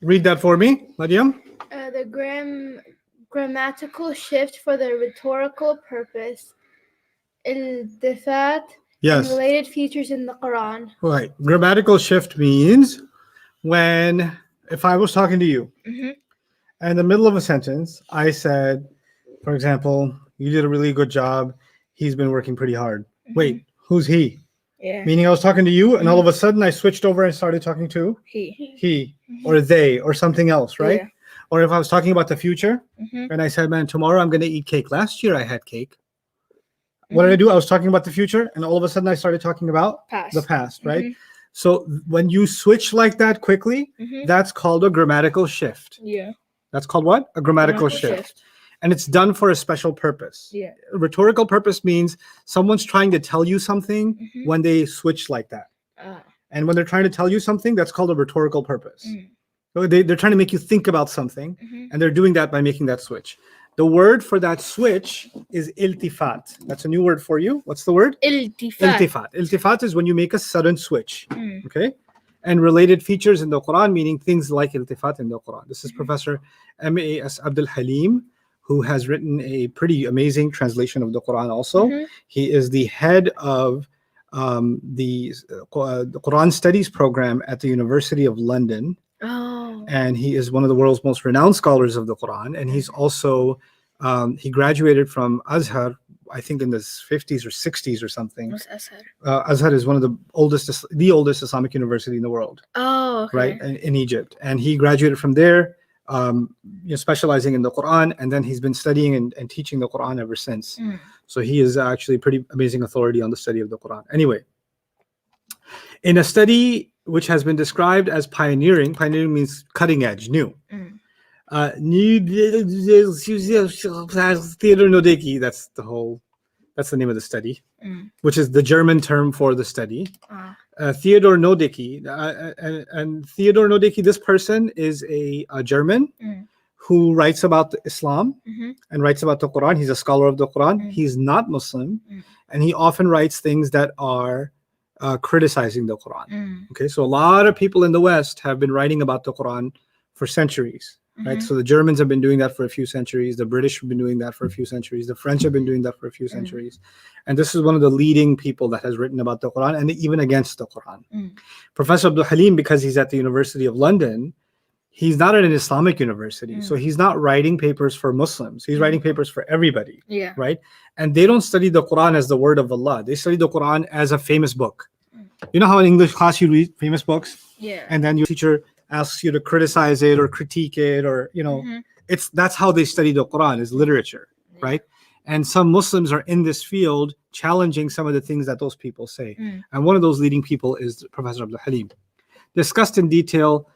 Read that for me, Mariam. The grammatical shift for the rhetorical purpose, iltifat, and Yes. related features in the Quran. Right. Grammatical shift means when, if I was talking to you, Mhm. and in the middle of a sentence, I said, for example, you did a really good job. He's been working pretty hard. Wait, who's he? Yeah. Meaning I was talking to you, and all of a sudden I switched over and started talking to he or they or something else, right? Yeah. Or if I was talking about the future, Mhm. and I said, man, tomorrow I'm going to eat cake. Last year I had cake. What did I do? I was talking about the future, and all of a sudden I started talking about Past. the past, right? Mhm. So when you switch like that quickly, Mhm. that's called a grammatical shift. Yeah. That's called what? A grammatical shift. And it's done for a special purpose. Yeah. A rhetorical purpose means someone's trying to tell you something Mhm. when they switch like that. And when they're trying to tell you something, that's called a rhetorical purpose. Mm. So they're trying to make you think about something, Mhm. and they're doing that by making that switch. The word for that switch is iltifat. That's a new word for you. What's the word? Iltifat. Iltifat. Iltifat is when you make a sudden switch. Mm. Okay. And related features in the Quran, meaning things like iltifat in the Quran. This is Professor M.A.S. Abdul Halim, who has written a pretty amazing translation of the Quran also. Mhm. He is the head of the Quran Studies program at the University of London. Oh. And he is one of the world's most renowned scholars of the Quran. And he's also, he graduated from Azhar, I think in the 50s or 60s or something. What's Azhar? Azhar is one of the oldest Islamic university in the world, Oh, okay. right, in Egypt. And he graduated from there, specializing in the Quran. And then he's been studying and teaching the Quran ever since. Mm. So he is actually a pretty amazing authority on the study of the Quran. Anyway, in a study which has been described as pioneering means cutting edge, new. Mm. Theodor Nodecki, that's the name of the study, Mm. which is the German term for the study. Ah. Theodor Nodecki, and Theodor Nodecki, this person is a German Mm. who writes about Islam Mhm. and writes about the Quran. He's a scholar of the Quran. Mm. He's not Muslim, Mm. and he often writes things that are criticizing the Quran. Mm. Okay, so a lot of people in the West have been writing about the Quran for centuries, right? Mhm. So the Germans have been doing that for a few centuries. The British have been doing that for a few centuries. The French have been doing that for a few centuries. And this is one of the leading people that has written about the Quran and even against the Quran. Mm. Professor Abdul Halim, because he's at the University of London, he's not at an Islamic university. So he's not writing papers for Muslims. He's writing papers for everybody, Yeah. right? And they don't study the Quran as the word of Allah. They study the Quran as a famous book. You know how in English class you read famous books Yeah. and then your teacher asks you to criticize it or critique it, or Mhm. that's how they study the Quran, is literature, Yeah. right? And some Muslims are in this field challenging some of the things that those people say. Mm. And one of those leading people is Professor Abdul Halim. Discussed in detail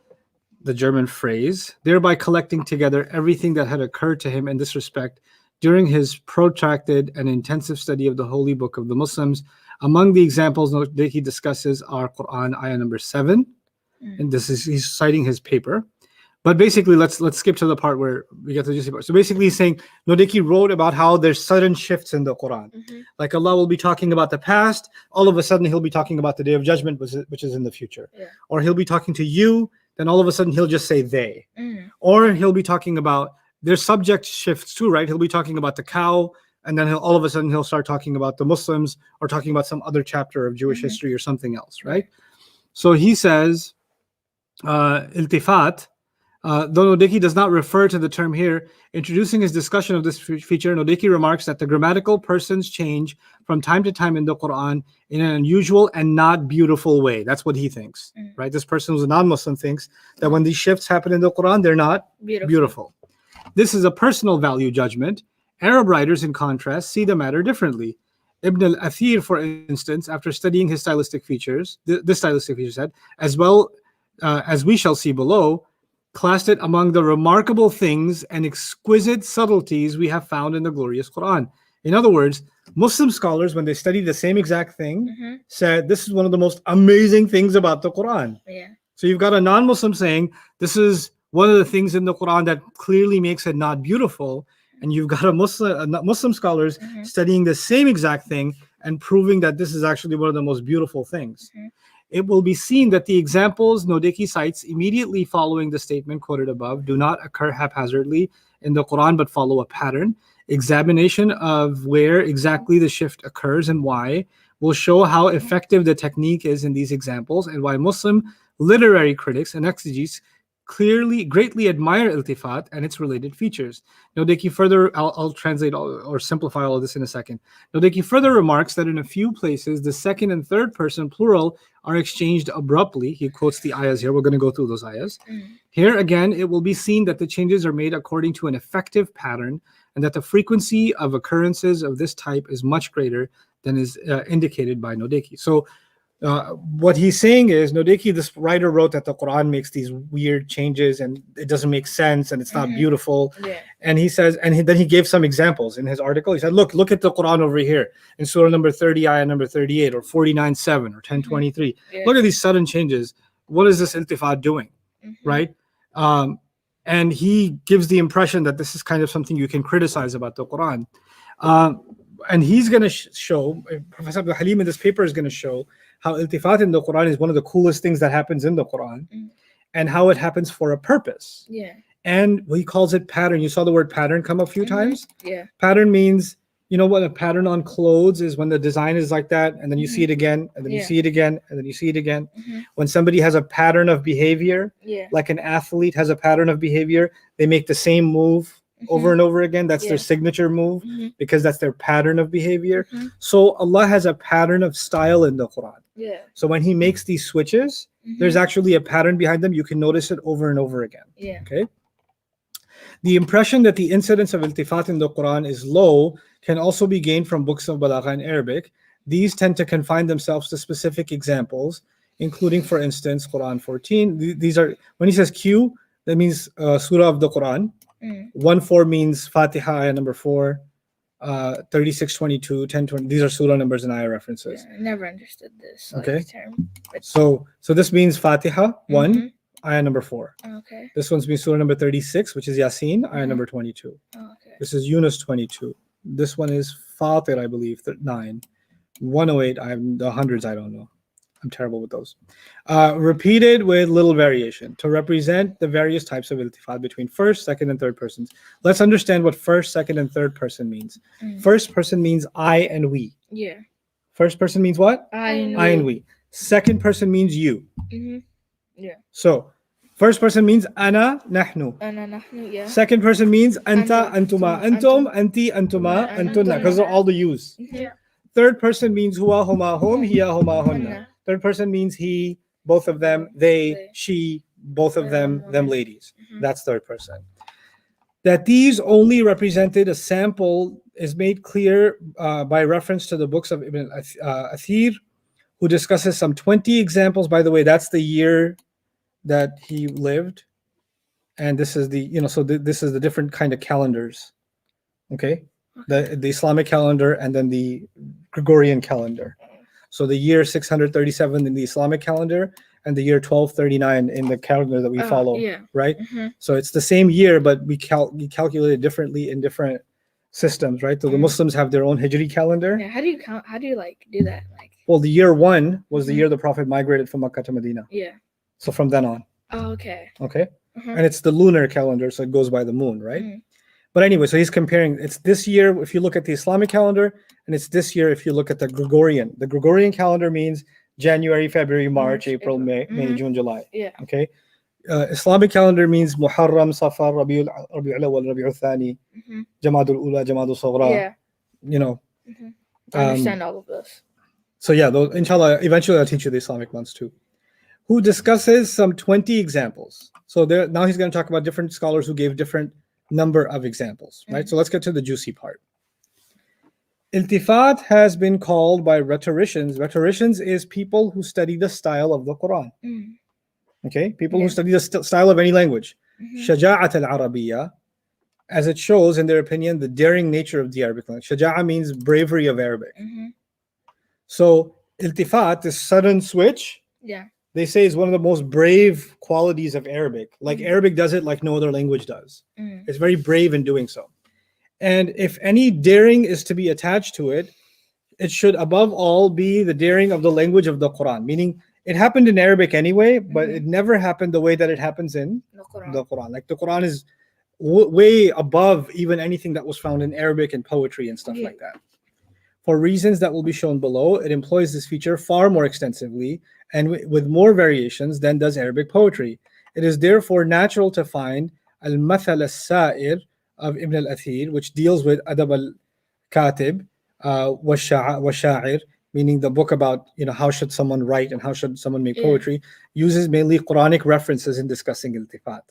the German phrase, thereby collecting together everything that had occurred to him in this respect during his protracted and intensive study of the holy book of the Muslims. Among the examples that he discusses are Quran ayah number 7, Mm. and he's citing his paper. But basically, let's skip to the part where we get to the juicy part. So basically, he's saying Nodecki wrote about how there's sudden shifts in the Quran. Mhm. Like Allah will be talking about the past, all of a sudden he'll be talking about the Day of Judgment, which is in the future. Yeah. Or he'll be talking to you, then all of a sudden he'll just say they. Mm. Or he'll be talking about their subject shifts too, right? He'll be talking about the cow, and then all of a sudden he'll start talking about the Muslims or talking about some other chapter of Jewish Mhm. history or something else, right? So he says, iltifat, though Nodecki does not refer to the term here, introducing his discussion of this feature, Nodecki remarks that the grammatical persons change from time to time in the Quran in an unusual and not beautiful way. That's what he thinks, Mm. right? This person who's a non-Muslim thinks that when these shifts happen in the Quran, they're not beautiful. This is a personal value judgment. Arab writers, in contrast, see the matter differently. Ibn al-Athir, for instance, after studying his stylistic features, this stylistic feature said, as well as we shall see below, classed it among the remarkable things and exquisite subtleties we have found in the glorious Quran. In other words, Muslim scholars, when they study the same exact thing, Mhm. said this is one of the most amazing things about the Quran. Yeah. So you've got a non-Muslim saying this is one of the things in the Quran that clearly makes it not beautiful, and you've got a Muslim scholars Mhm. studying the same exact thing and proving that this is actually one of the most beautiful things. Mhm. it will be seen that the examples Nodeki cites immediately following the statement quoted above do not occur haphazardly in the Quran but follow a pattern. Examination of where exactly the shift occurs and why will show how effective the technique is in these examples and why Muslim literary critics and exegetes greatly admire iltifat and its related features. Nodeki further, I'll translate or simplify all of this in a second. Nodeki further remarks that in a few places, the second and third person plural are exchanged abruptly. He quotes the ayahs here. We're going to go through those ayahs. Here again, it will be seen that the changes are made according to an effective pattern and that the frequency of occurrences of this type is much greater than is indicated by Nodeki. So what he's saying is, Nodeki, this writer, wrote that the Quran makes these weird changes and it doesn't make sense and it's not beautiful. Yeah. And he says, then he gave some examples in his article. He said, look at the Quran over here in Surah number 30, ayah number 38, or 49:7, or 10:23. Yeah. Look at these sudden changes. What is this iltifat doing, right? And he gives the impression that this is kind of something you can criticize about the Quran. And he's going to show, Professor Abdul Halim in this paper is going to show how iltifat in the Quran is one of the coolest things that happens in the Quran, and how it happens for a purpose. Yeah. And he calls it pattern. You saw the word pattern come a few times. Yeah. Pattern means, you know what a pattern on clothes is, when the design is like that, and then you see it again, and then you see it again, and then you see it again. When somebody has a pattern of behavior, like an athlete has a pattern of behavior, they make the same move over and over again. That's their signature move, because that's their pattern of behavior. So Allah has a pattern of style in the Quran. Yeah. So when he makes these switches, there's actually a pattern behind them. You can notice it over and over again. Yeah. Okay. The impression that the incidence of iltifat in the Quran is low can also be gained from books of balagha in Arabic. These tend to confine themselves to specific examples, including, for instance, Quran 14. These are, when he says Q, that means surah of the Quran. 1:4 means Fatiha, ayah number 4. 36:22, 10:20. These are surah numbers and ayah references. I never understood this term. But, So this means Fatiha 1, ayah number 4. okay. This one's means surah number 36, which is Yasin, ayah number 22. Okay. This is Yunus 22. This one is Fatir, I believe, 9. 108, I have the hundreds, I don't know. I'm terrible with those. Repeated with little variation to represent the various types of iltifat between first, second, and third persons. Let's understand what first, second, and third person means. First person means I and we. Yeah. First person means what? I and we. Second person means you. Yeah. So first person means ana, nahnu. Ana nahnu. Yeah. Second person means anta, Anta, antuma, antum, antum, anti, antuma, Antuma, antunna, because they're all the yous. Yeah. Third person means huwa, huma, hum, hiya, huma, hunna. Third person means he, both of them, they, she, both of them ladies. That's third person. That these only represented a sample is made clear by reference to the books of Ibn Athir, who discusses some 20 examples. By the way, that's the year that he lived. And this is the, this is the different kind of calendars. Okay? The Islamic calendar and then the Gregorian calendar. So the year 637 in the Islamic calendar and the year 1239 in the calendar that we follow, right? So it's the same year, but we calculate it differently in different systems, right? So the Muslims have their own Hijri calendar. Yeah. How do you count? How do you do that? Well, the year 1 was the year the Prophet migrated from Makkah to Medina. Yeah. So from then on. Oh, okay. Okay. And it's the lunar calendar, so it goes by the moon, right? But anyway, so he's comparing, it's this year if you look at the Islamic calendar, and it's this year if you look at the Gregorian. The Gregorian calendar means January, February, March, April, May, June, July. Yeah. Okay. Islamic calendar means Muharram, Safar, Rabiul Awwal, Rabiul Thani, Jamadul Ula, Jamadul Saghra. Yeah. I understand all of this. So yeah, inshallah, eventually I'll teach you the Islamic ones too. Who discusses some 20 examples. So now he's going to talk about different scholars who gave different number of examples, right? So let's get to the juicy part. Iltifat has been called by rhetoricians. Rhetoricians is people who study the style of the Quran. Okay, people who study the style of any language. Shaja'at al-Arabiya, as it shows in their opinion, the daring nature of the Arabic language. Shaja'a means bravery of Arabic. So iltifat, this sudden switch, they say is one of the most brave qualities of Arabic. Like Arabic does it like no other language does. It's very brave in doing so. And if any daring is to be attached to it, it should above all be the daring of the language of the Quran. Meaning It happened in Arabic anyway, but Mhm. it never happened the way that it happens in The Quran. the Quran. Like the Quran is way above even anything that was found in Arabic and poetry and stuff Yeah. like that. For reasons that will be shown below, it employs this feature far more extensively and with more variations than does Arabic poetry. It is therefore natural to find Al-Mathal al-Sa'ir of Ibn al-Athir, which deals with Adab al-Katib wa Sha'ir, meaning the book about how should someone write and how should someone make Yeah. poetry, uses mainly Quranic references in discussing iltifat.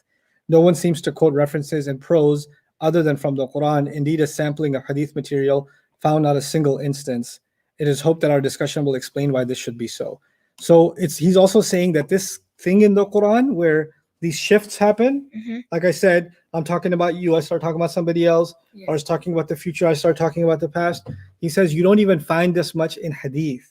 No one seems to quote references in prose other than from the Quran. Indeed, a sampling of hadith material found not a single instance. It is hoped that our discussion will explain why this should be so. So he's also saying that this thing in the Quran where these shifts happen, Mhm. like I said, I'm talking about you, I start talking about somebody else, Yeah. or I was talking about the future, I start talking about the past. He says you don't even find this much in hadith.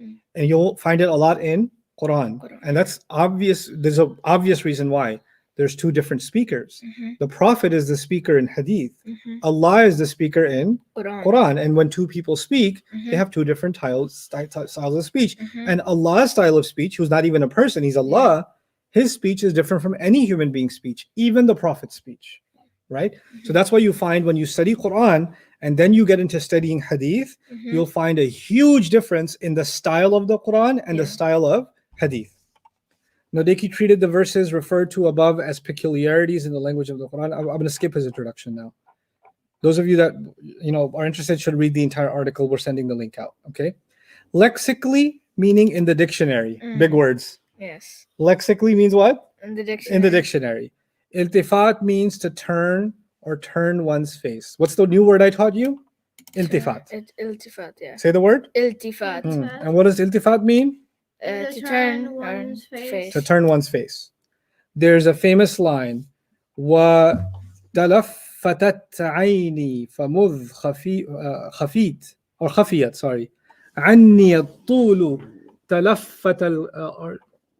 Mm. And you'll find it a lot in Quran. Quran. And that's obvious. There's an obvious reason why. There's two different speakers. Mhm. The Prophet is the speaker in hadith. Mhm. Allah is the speaker in Quran. Quran. And when two people speak, Mhm. they have two different styles of speech. Mhm. And Allah's style of speech, who's not even a person, he's Allah, his speech is different from any human being's speech, even the Prophet's speech. Right? So that's why you find when you study Quran and then you get into studying hadith, Mhm. you'll find a huge difference in the style of the Quran and the Yeah. style of hadith. Nodeki treated the verses referred to above as peculiarities in the language of the Quran. I'm going to skip his introduction now. Those of you that are interested should read the entire article. We're sending the link out. Okay. Lexically, meaning in the dictionary. Mm. Big words. Yes. Lexically means what? In the dictionary. In the dictionary. Iltifat means to turn or turn one's face. What's the new word I taught you? Iltifat. Iltifat, yeah. Say the word. Iltifat. And what does iltifat mean? To turn one's face. To turn one's face. There's a famous line, وَتَلَفَّتَتْ عَيْنِي فَمُذْ خَفِيت or خَفِيت, sorry. عَنِّي الطُّولُ تَلَفَّتَ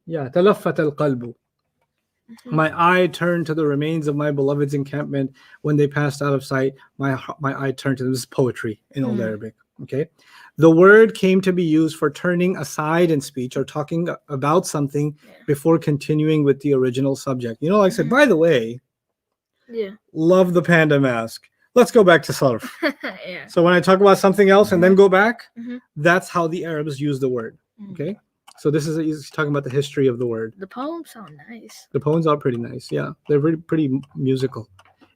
الْقَلْبُ. My eye turned to the remains of my beloved's encampment. When they passed out of sight, my eye turned to them. This is poetry in Old Arabic. Okay. The word came to be used for turning aside in speech or talking about something before continuing with the original subject. Like I said, by the way, Yeah. love the panda mask. Let's go back to sarf. Yeah. So when I talk about something else and then go back, Mhm. that's how the Arabs use the word. Okay. So he's talking about the history of the word. The poems sound nice. The poems are pretty nice. Yeah, they're pretty musical.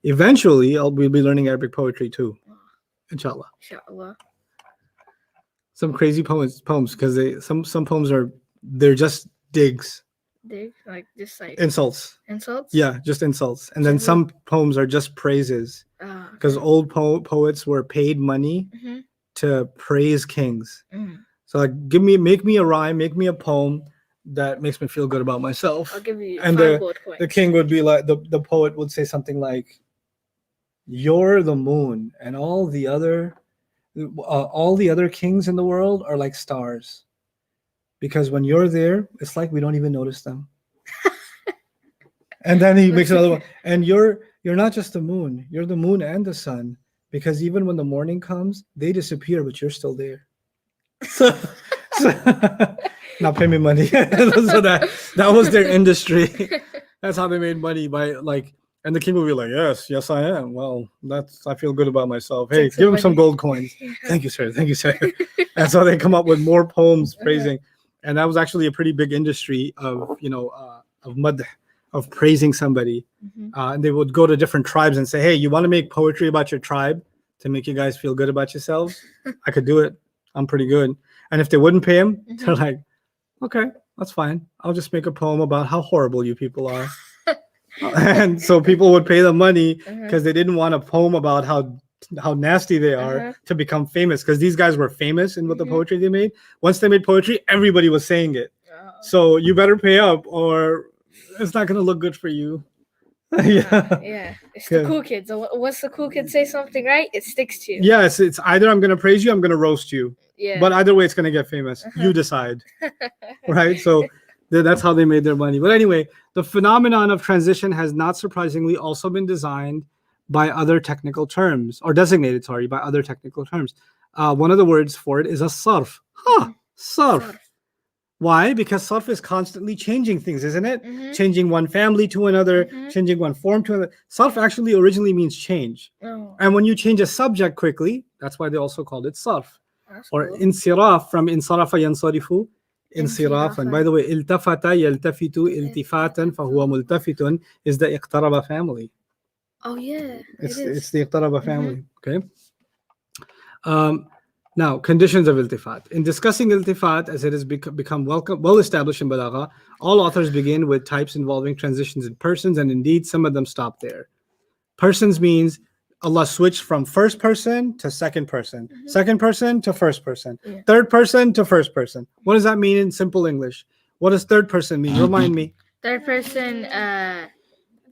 Eventually, we'll be learning Arabic poetry too, inshallah. Inshallah. Some crazy poems because some poems they're just digs, They just insults. insults. Yeah, just insults. And then some poems are just praises because old poets were paid money Mhm. to praise kings. Mm. So make me a rhyme, make me a poem that makes me feel good about myself. I'll give you And 5 gold coins. The king would be like, the poet would say something like, "You're the moon, and all the other kings in the world are like stars, because when you're there, it's like we don't even notice them." And then he makes another one, and you're not just the moon, you're the moon and the sun, because even when the morning comes, they disappear, but you're still there. So now pay me money. So that was their industry. That's how they made money by and the king would be like, yes I am. Well, I feel good about myself. Hey, Take some give him some money. gold coins. Thank you, sir. And so they come up with more poems praising, and that was actually a pretty big industry of madh, of praising somebody. Mhm. And they would go to different tribes and say, hey, you want to make poetry about your tribe to make you guys feel good about yourselves? I could do it. I'm pretty good. And if they wouldn't pay him, they're like, okay, that's fine. I'll just make a poem about how horrible you people are. And so people would pay them money because they didn't want a poem about how nasty they are to become famous, because these guys were famous in what the poetry they made. Once they made poetry, everybody was saying it. So you better pay up or it's not going to look good for you. Yeah. It's the Good. cool kids. So once the cool kids say something right, it sticks to you. Yes, it's either I'm going to praise you, I'm going to roast you. Yeah. But either way, it's going to get famous. You decide. Right? So that's how they made their money. But anyway, the phenomenon of transition has not surprisingly also been designed by other technical terms, or designated, by other technical terms. One of the words for it is a sarf. Sarf. Why? Because sarf is constantly changing things, isn't it? Mhm. Changing one family to another, Mhm. changing one form to another. Sarf actually originally means change. Oh, And when you change a subject quickly, that's why they also called it sarf. that's Or cool. insiraf from insarafa yansarifu. Insirafan. Insirafan. By the way, iltafata yaltafitu iltifatan fahuwa multafitun is the iqtaraba family. Oh yeah, It's it is. it's the iqtaraba family. Okay. Now, conditions of iltifat. In discussing iltifat, as it has become well established in Balagha, all authors begin with types involving transitions in persons, and indeed some of them stop there. Persons means Allah switched from first person to second person, second person to first person, Yeah. third person to first person. What does that mean in simple English? What does third person mean? Remind me. Third person,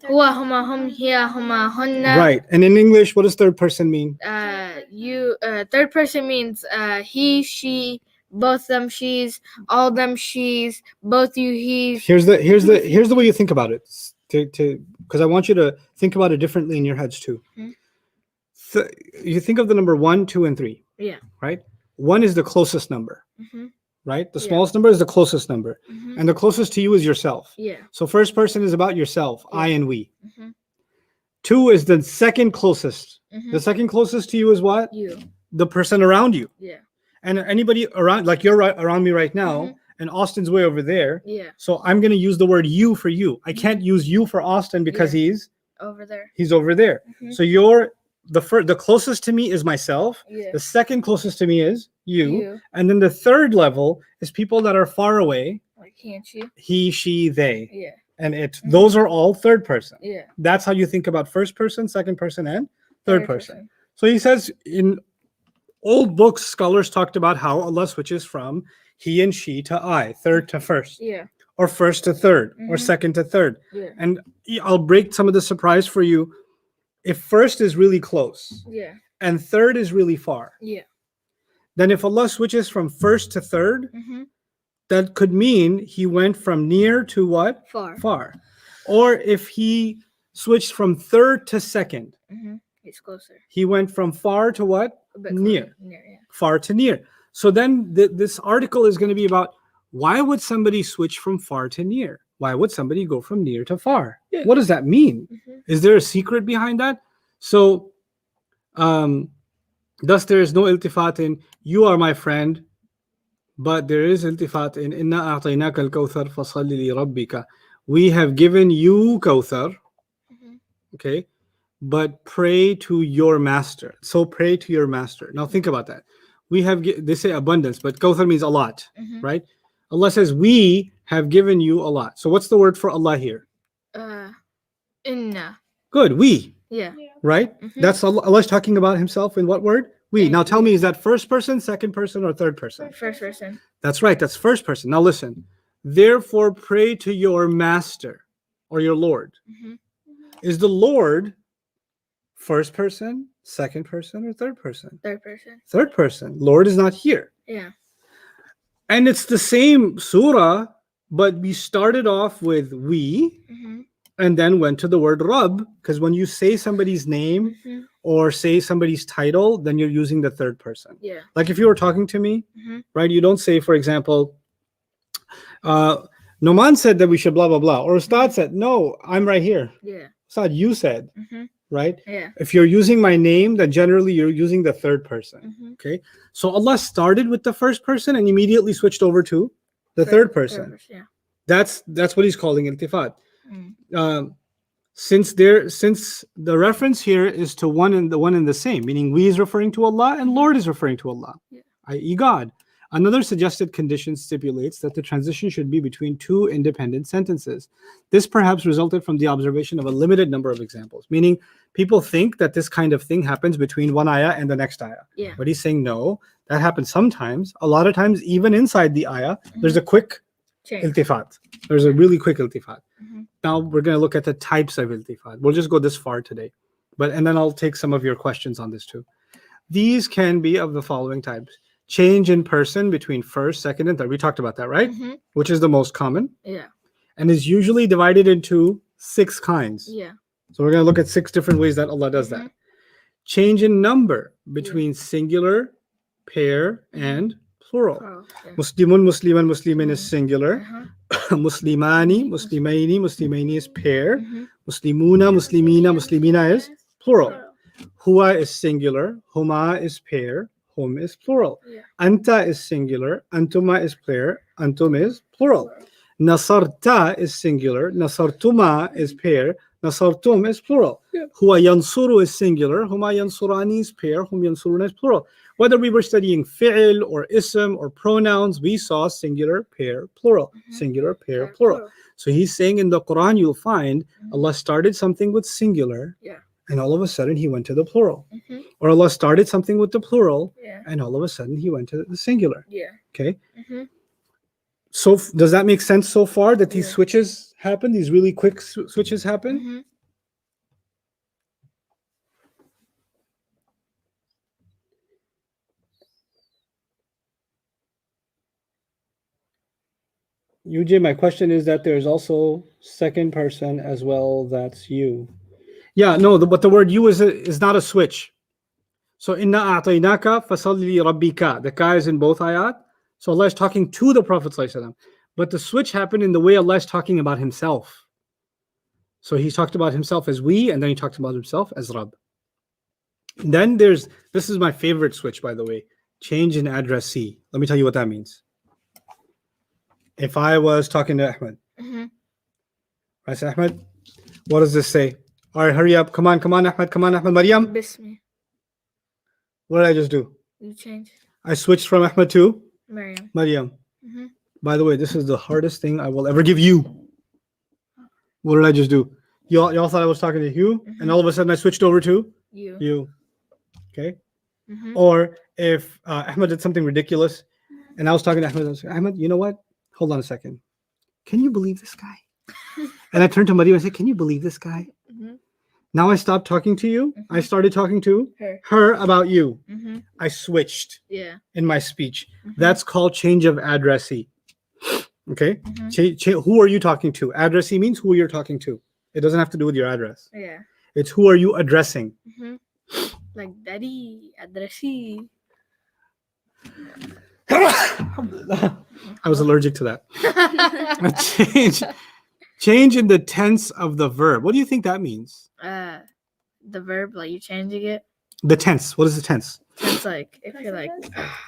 huwa, huma, hum, hiya, huma, hunna. Right. And in English, what does third person mean? Third person means he, she, both them she's, all them she's, both you he's. Here's the way you think about it. Because I want you to think about it differently in your heads too. Mhm. You think of the number 1, 2, and 3. Yeah. Right. 1 is the closest number. Mhm. Right. The Yeah. smallest number is the closest number, Mhm. and the closest to you is yourself. Yeah. So first person is about yourself, I and we. Mhm. 2 is the second closest. Mhm. The second closest to you is what? You. The person around you. Yeah. And anybody around, like you're right around me right now, Mhm. and Austin's way over there. Yeah. So I'm going to use the word you for you. I can't use you for Austin because Yeah. he's Over there. over there. Mhm. So you're the closest to me is myself. Yeah. The second closest to me is you. And then the third level is people that are far away. Like, can't you? He, she, they. Yeah. And those are all third person. Yeah. That's how you think about first person, second person, and third person. So he says in old books, scholars talked about how Allah switches from he and she to I, third to first, Yeah. or first to third, or Mhm. second to third. Yeah. And I'll break some of the surprise for you. If first is really close Yeah. and third is really far, Yeah. then if Allah switches from first to third, Mhm. that could mean he went from near to what? Far. Far. Or if he switched from third to second, Mhm. It's closer. he went from far to what? A bit Near. closer. Near. Yeah. Far to near. So then this article is going to be about why would somebody switch from far to near? Why would somebody go from near to far? Yeah. What does that mean? Mhm. Is there a secret behind that? So, thus there is no iltifat in you are my friend, but there is iltifat in inna a'tainaka al-kawthar fasalli li rabbika. We have given you kawthar, Mhm. okay, but pray to your master. So pray to your master. Now think about that. We have they say abundance, but kawthar means a lot, Mhm. right? Allah says we have given you a lot. So what's the word for Allah here? Inna. Good, we. Yeah. Right? Mhm. That's Allah's talking about himself in what word? We. In- Now tell me, is that first person, second person, or third person? First person. That's right, that's first person. Now listen. Therefore, pray to your master or your Lord. Mhm. Is the Lord first person, second person, or third person? Third person. Third person. Lord is not here. Yeah. And it's the same surah, but we started off with we Mhm. and then went to the word Rabb, because when you say somebody's name Mhm. or say somebody's title, then you're using the third person. Yeah. Like if you were talking to me, Mhm. right? You don't say, for example, Noman said that we should blah, blah, blah. Or Ustad said, no, I'm right here. Yeah. Ustad, you said, Mhm. right? Yeah. If you're using my name, then generally you're using the third person. Mhm. Okay. So Allah started with the first person and immediately switched over to the third person. Yeah. That's what he's calling iltifat. Mm. Since the reference here is to one and the same, meaning we is referring to Allah and Lord is referring to Allah, Yeah. i.e. God. Another suggested condition stipulates that the transition should be between two independent sentences. This perhaps resulted from the observation of a limited number of examples, meaning people think that this kind of thing happens between one ayah and the next ayah. Yeah. But he's saying no, that happens sometimes. A lot of times, even inside the ayah, there's a quick Change. iltifat. There's a really quick iltifat. Mhm. Now we're going to look at the types of iltifat. We'll just go this far today, and then I'll take some of your questions on this too. These can be of the following types: change in person between first, second, and third. We talked about that, right? Mhm. Which is the most common Yeah. and is usually divided into 6 kinds. Yeah. So we're going to look at 6 different ways that Allah does that. Change in number between singular, pair, and plural. Plural. Yeah. Muslimun, Musliman, Muslimin is singular. Uh-huh. Muslimani, Muslimaini, Muslimaini is pair. Mhm. Muslimuna, Muslimina, Muslimina is plural. Plural. Huwa is singular. Huma is pair. Hum is plural. Yeah. Anta is singular. Antuma is pair. Antum is plural. Nasarta is singular. Nasartuma is pair. Nasartum is plural. Yeah. Huwa yansuru is singular. Huma yansurani is pair. Hum yansuruna is plural. Whether we were studying fi'l or ism or pronouns, we saw singular, pair, plural. Singular, pair, Yeah, plural. So he's saying in the Quran, you'll find Allah started something with singular, Yeah. and all of a sudden he went to the plural. Mhm. Or Allah started something with the plural, Yeah. and all of a sudden he went to the singular. Yeah. Okay. Mhm. So does that make sense so far that these Yeah. switches happen? These really quick switches happen? Mhm. UJ, my question is that there's also second person as well. That's you. Yeah, no, but the word you is not a switch. So inna a'tainaka fasalli rabbika. The ka is in both ayat. So Allah is talking to the Prophet ﷺ. But the switch happened in the way Allah is talking about himself. So he talked about himself as we, and then he talked about himself as Rabb. Then this is my favorite switch, by the way, change in addressee. Let me tell you what that means. If I was talking to Ahmed, Mhm. I say, Ahmed, what does this say? All right, hurry up. Come on, Ahmed, Maryam. Bismi. What did I just do? You change. I switched from Ahmed to Maryam. Maryam. Mhm. By the way, this is the hardest thing I will ever give you. What did I just do? Y'all thought I was talking to you, and all of a sudden I switched over to You. you. Okay. Mhm. Or if Ahmed did something ridiculous, and I was talking to Ahmed, I was like, Ahmed, you know what? Hold on a second. Can you believe this guy? And I turned to Maryam and I said, can you believe this guy? Mhm. Now I stopped talking to you. I started talking to Her. her about you. Mhm. I switched Yeah. in my speech. Mhm. That's called change of addressee. Okay. Mhm. Who are you talking to? Addressee means who you're talking to. It doesn't have to do with your address. Yeah. It's who are you addressing. Mhm. Like daddy, addressee. I was allergic to that. Change in the tense of the verb. What do you think that means? The verb, like you changing it. The tense. What is the tense? Tense, like if you're like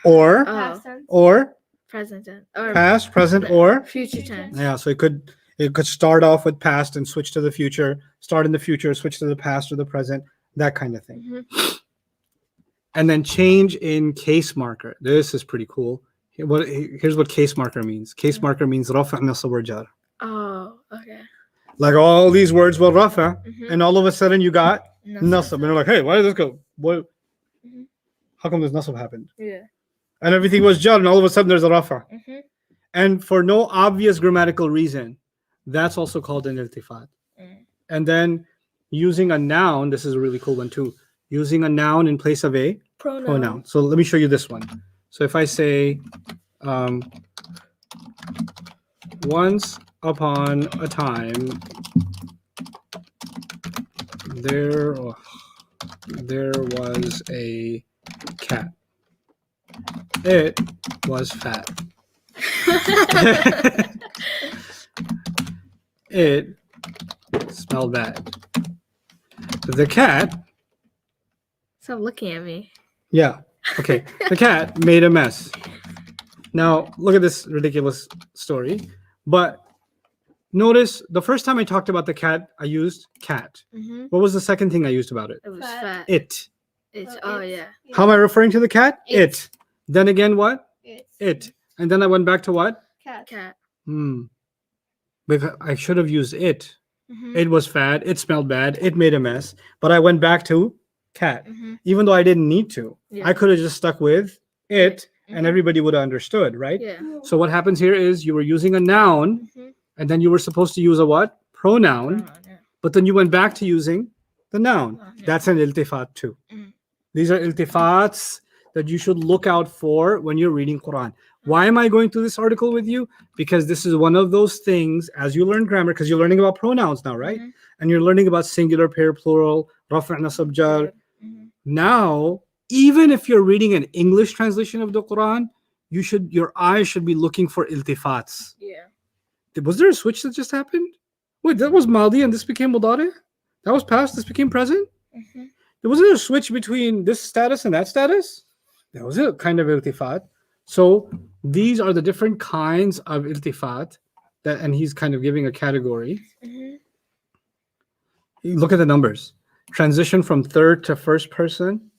Or Past tense. or present tense or past, present, or future tense. yeah. So it could start off with past and switch to the future. Start in the future, switch to the past or the present. That kind of thing. Mhm. And then change in case marker. This is pretty cool. Here's what case marker means. Case marker means rafa' nasab or jar. Oh, okay. Like all these words were rafa, Mhm. and all of a sudden you got No, nasab. And you're like, hey, why did this go? What? Mhm. How come this nasab happened? Yeah. And everything was jar, and all of a sudden there's a rafa. Mhm. And for no obvious grammatical reason, that's also called an iltifat. Mm. And then using a noun, this is a really cool one too. Using a noun in place of a pronoun. So let me show you this one. So if I say, once upon a time, there was a cat. It was fat. It smelled bad. The cat, Stop looking at me. yeah, okay. The cat made a mess. Now, look at this ridiculous story. But notice the first time I talked about the cat, I used cat. Mhm. What was the second thing I used about it? It was Fat. fat. It. It's Oh, oh it's- yeah. How am I referring to the cat? It. It. Then again, what? It's It. And then I went back to what? cat. Cat. Because I should have used it. Mhm. It was fat. It smelled bad. It made a mess. But I went back to cat, Mhm. even though I didn't need to. Yeah. I could have just stuck with it, and Mhm. everybody would have understood, right? Yeah. So what happens here is you were using a noun, Mhm. and then you were supposed to use a what? Pronoun, Pronoun, yeah. but then you went back to using the noun. Yeah. That's an iltifat too. Mhm. These are iltifats that you should look out for when you're reading Quran. Why am I going through this article with you? Because this is one of those things as you learn grammar, because you're learning about pronouns now, right? Mhm. And you're learning about singular, pair, plural, rafa' nasab jar. Mhm. Now, even if you're reading an English translation of the Quran, your eyes should be looking for iltifats. Yeah. Was there a switch that just happened? Wait, that was Madi and this became Mudari? That was past, this became present? Mm-hmm. Was there a switch between this status and that status? That was a kind of iltifat. So these are the different kinds of iltifat that, and he's kind of giving a category. Mm-hmm. Look at the numbers. Transition from third to first person,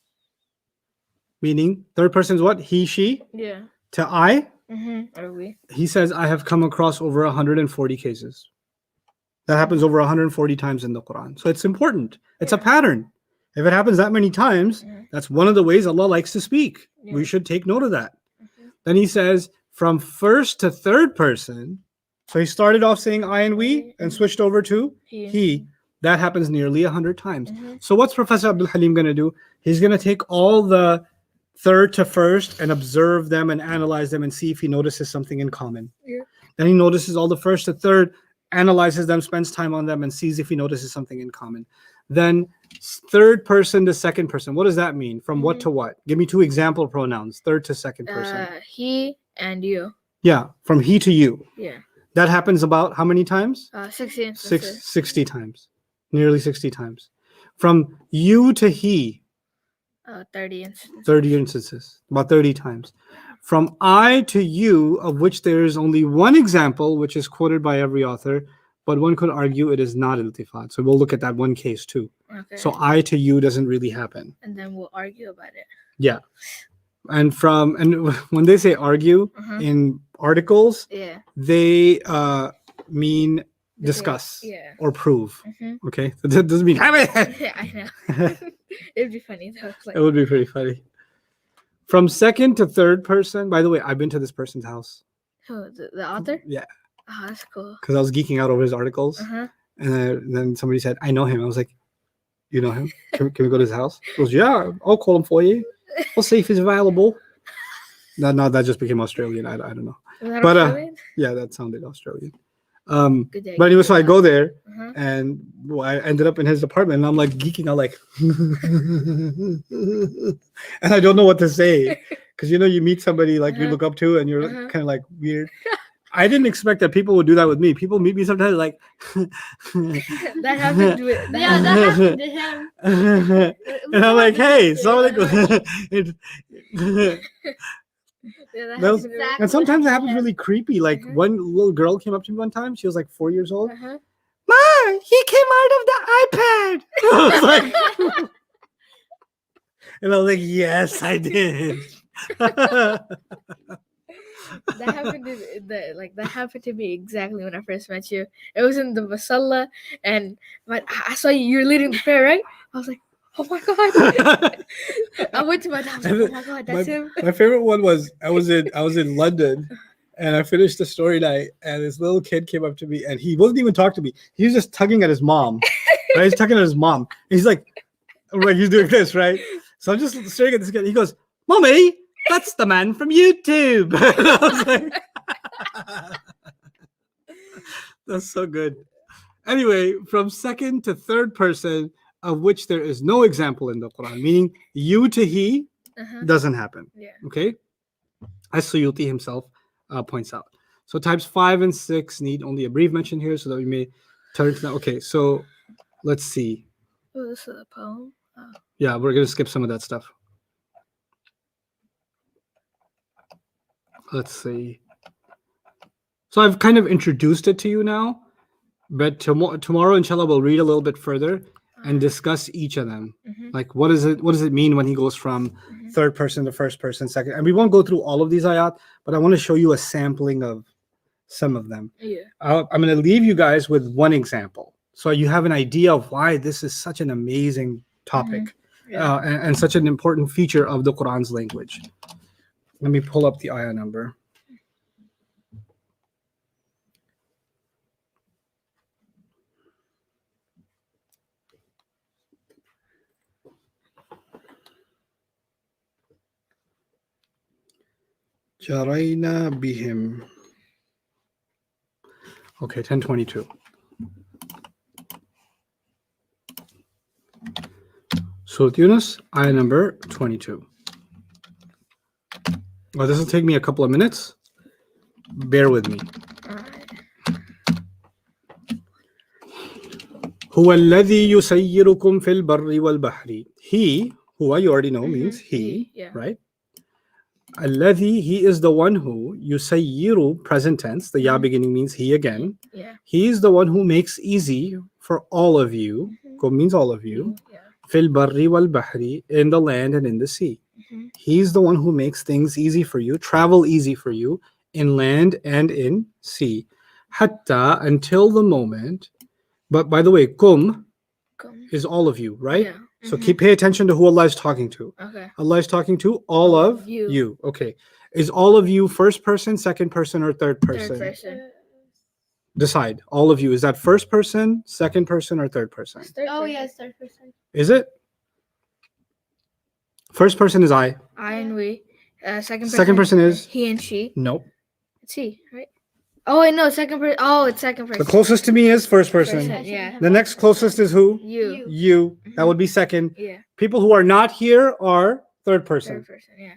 meaning third person is what? He, she, Yeah. to I. Mm-hmm. Are we? He says, I have come across over 140 cases. That happens over 140 times in the Quran. So it's important. It's a pattern. If it happens that many times, that's one of the ways Allah likes to speak. Yeah. We should take note of that. Mm-hmm. Then he says, from first to third person. So he started off saying I and we and switched over to he. That happens nearly 100 times. Mm-hmm. So what's Professor Abdul Halim going to do? He's going to take all the third to first and observe them and analyze them and see if he notices something in common. Yeah. Then he notices all the first to third, analyzes them, spends time on them, and sees if he notices something in common. Then third person to second person. What does that mean? From what to what? Give me 2 example pronouns. Third to second person. He and you. Yeah, from he to you. Yeah. That happens about how many times? 60 instances. 60 times. Nearly 60 times. From you to he, 30 instances. 30 instances, about 30 times. From I to you, of which there is only one example, which is quoted by every author, but one could argue it is not iltifat. So we'll look at that one case too. Okay. So I to you doesn't really happen. And then we'll argue about it. Yeah. And when they say argue Uh-huh. in articles, Yeah. they mean discuss Yeah. or prove. Mm-hmm. Okay. That doesn't mean have it. Yeah, I know. It'd be funny though. Like, It would be pretty funny. From second to third person, by the way, I've been to this person's house. who, the author? Yeah. Oh, that's cool. Because I was geeking out over his articles. Uh-huh. And then somebody said, I know him. I was like, you know him? Can we go to his house? He goes, yeah, I'll call him for you. We'll see if he's available. No, that just became Australian. I don't know. Is that But, Australian? Yeah, that sounded Australian. Good day. But anyway, so I go there Uh-huh. and I ended up in his apartment and I'm like geeking out like, and I don't know what to say. Because, you meet somebody like you Uh-huh. look up to and you're Uh-huh. kind of like weird. I didn't expect that people would do that with me. People meet me sometimes like, That happened to it. Yeah, that happened to him. and I'm like, hey, so Yeah, that Those- happened to me. and sometimes it happens really creepy. Like Mhm. one little girl came up to me one time. She was like 4 years old. Uh-huh. Ma, he came out of the iPad. I was like, and I was like, yes, I did. That happened that happened to me exactly when I first met you. It was in the Masalla, and I saw you're leading the prayer, right? I was like, oh my god! I went to my dad. I was like, oh my god, that's him. My favorite one was I was in London, and I finished the story night, and this little kid came up to me, and he wasn't even talking to me. He was just tugging at his mom. Right? He's tugging at his mom. He's like, he's doing this, right? So I'm just staring at this kid. He goes, "Mommy, that's the man from YouTube." And I was like, that's so good. Anyway, from second to third person, of which there is no example in the Quran, meaning you to he Uh-huh. doesn't happen. Yeah. Okay, as Suyuti himself points out. So types 5 and 6 need only a brief mention here, so that we may turn to that. Okay, so let's see. Oh, this is a poem. Oh. Yeah, we're gonna skip some of that stuff. Let's see. So I've kind of introduced it to you now, but tomorrow, inshallah, we'll read a little bit further and discuss each of them. Mhm. Like, what does it mean when he goes from Mhm. third person to first person, second? And we won't go through all of these ayat, but I want to show you a sampling of some of them. Yeah. I'm going to leave you guys with one example, so you have an idea of why this is such an amazing topic Yeah. and such an important feature of the Quran's language. Let me pull up the ayah number. Jarayna bihim. Okay, 1022. Surah Yunus, ayah number 22. Well, this will take me a couple of minutes. Bear with me. Alright. هو الذي يسيركم في البر والبحر. He, who you already know means he, yeah. right? الذي, he is the one who يسير, present tense. The ya beginning means he again. Yeah. He is the one who makes easy for all of you. Kum means all of you. Yeah. في البر والبحر, in the land and in the sea. Mhm. He's the one who makes things easy for you, travel easy for you, in land and in sea. Hatta, until the moment. But by the way, kum Come. is all of you, right? Yeah. So Mhm. pay attention to who Allah is talking to. Okay. Allah is talking to all of you. you. Okay. Is all of you first person, second person, or third person? Third person. Decide. All of you. Is that first person, second person, or third person? Third Oh person. yes, third person. Is it? First person is I. I and we. Second person is? he and she. Nope. It's he, right? Oh wait, no, second person. Oh, it's second person. The closest to me is first person. Person, yeah. The next closest is who? You. You. That would be second. Yeah. People who are not here are third person. Third person. Yeah.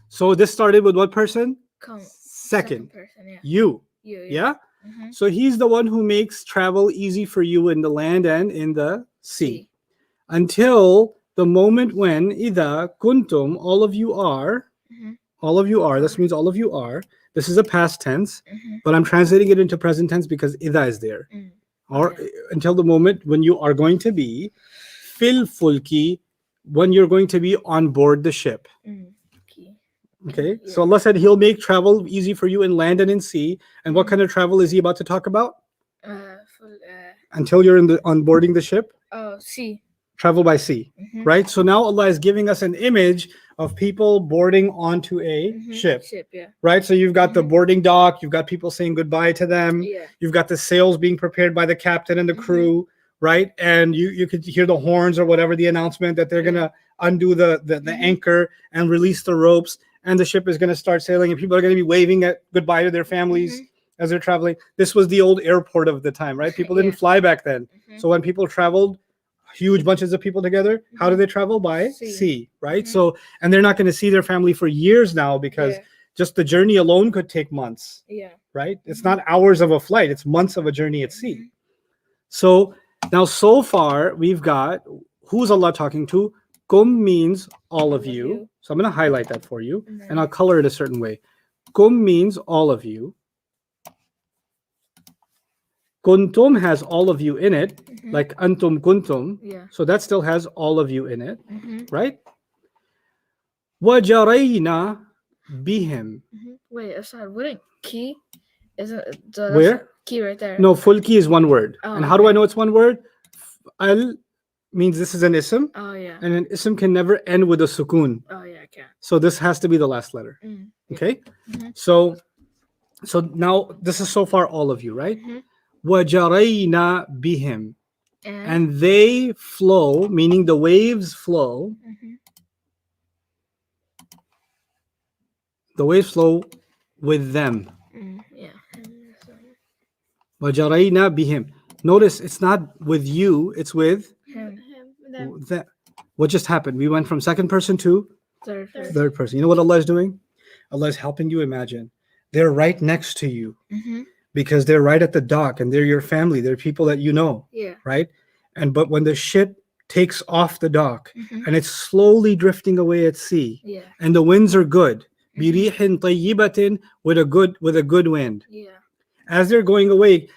So this started with what person? Come. Second. person. Yeah. You. You. Yeah? Mhm. So he's the one who makes travel easy for you in the land and in the sea. Until the moment when Ida kuntum, all of you are, Mhm. all of you are, this means all of you are. This is a past tense, Mhm. but I'm translating it into present tense because Ida is there. Mm. Or Okay. until the moment when you are going to be fil fulki, when you're going to be on board the ship. Mm. Okay. Okay, Yeah. so Allah said He'll make travel easy for you in land and in sea. And what kind of travel is He about to talk about? Full, Until you're in the on boarding the ship, oh, C. travel by sea, Mhm. right? So now Allah is giving us an image of people boarding onto a Mhm. ship, Ship. Yeah. right? So you've got the Mhm. boarding dock, you've got people saying goodbye to them, Yeah. you've got the sails being prepared by the captain and the Mhm. crew, right? And you could hear the horns or whatever, the announcement that they're gonna undo the Mhm. anchor and release the ropes, and the ship is gonna start sailing, and people are gonna be waving at goodbye to their families Mhm. as they're traveling. This was the old airport of the time, right? People didn't Yeah. fly back then. Mhm. So when people traveled, huge bunches of people together, how do Mhm. they travel? By Sea. sea, right? Mhm. So, and they're not going to see their family for years now because Yeah. just the journey alone could take months, Yeah. right? It's Mhm. not hours of a flight, it's months of a journey at sea. Mhm. So now, so far, we've got who's Allah talking to? Kum means all of you. So I'm going to highlight that for you And and then- I'll color it a certain way. Kum means all of you. Kuntum has all of you in it, Mhm. like antum kuntum. Yeah. So that still has all of you in it, Mhm. right? وَجَرَيْنَا بِهِمْ. Mhm. Wait, aside, wouldn't key? Isn't so that's Where? key right there? No, fulki is one word. Oh, And how do I okay. know it's one word? Al means this is an ism, Oh yeah. and an ism can never end with a sukun. Oh yeah, I can. So this has to be the last letter. Mm. Okay? Mhm. So now this is so far all of you, right? Mhm. وَجَرَيْنَا بِهِمْ. And. And they flow, meaning the waves flow. Mhm. The waves flow with them. Yeah. And so- وَجَرَيْنَا بِهِمْ. Notice it's not with you, it's with Him. Them. that. What just happened? We went from second person to Third person. third person. You know what Allah is doing? Allah is helping you imagine. They're right next to you Mhm. because they're right at the dock and they're your family. They're people that you know, Yeah. right? But when the ship takes off the dock Mhm. and it's slowly drifting away at sea Yeah. and the winds are good, Mhm. بِرِيحٍ طَيِّبَةٍ, with a good wind. Yeah. As they're going away,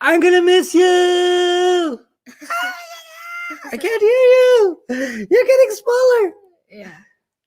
I'm gonna miss you. I can't hear you. You're getting smaller. Yeah.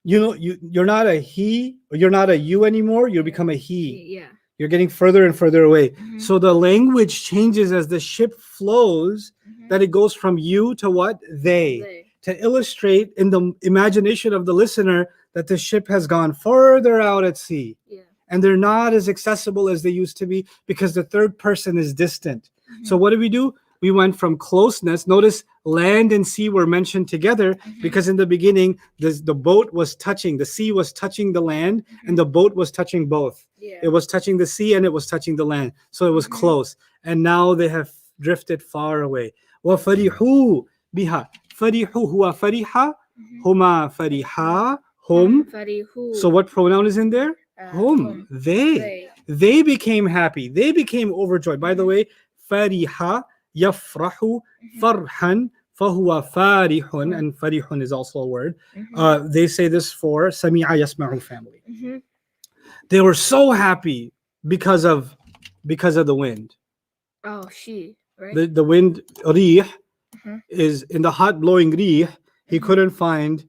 You know, you're not a he, or you're not a you anymore. You become a he. Yeah. You're getting further and further away. Mhm. So the language changes as the ship flows. Mhm. That it goes from you to what? They. To illustrate in the imagination of the listener that the ship has gone further out at sea. Yeah. And they're not as accessible as they used to be because the third person is distant. So Mhm. what do? We went from closeness. Notice land and sea were mentioned together Mhm. because in the beginning, the boat was touching, the sea was touching the land, and the boat was touching both. Yeah. It was touching the sea and it was touching the land. So it was Mhm. close. And now they have drifted far away. وَفَرِحُوا بِهَا. فَرِحُوا هُوَ فَرِحَ Mhm. هُمَا فَرِحَا Hum. Farihu. So what pronoun is in there? Hum. They became happy. They became overjoyed. By the way, fariha, yafrahu, farhan, fahuwa farihun, and farihun is also a word. They say this for sami'a yasma'u family. They were so happy because of the wind. Oh, she, right? The wind, rih, is in the hot blowing rih. He couldn't find.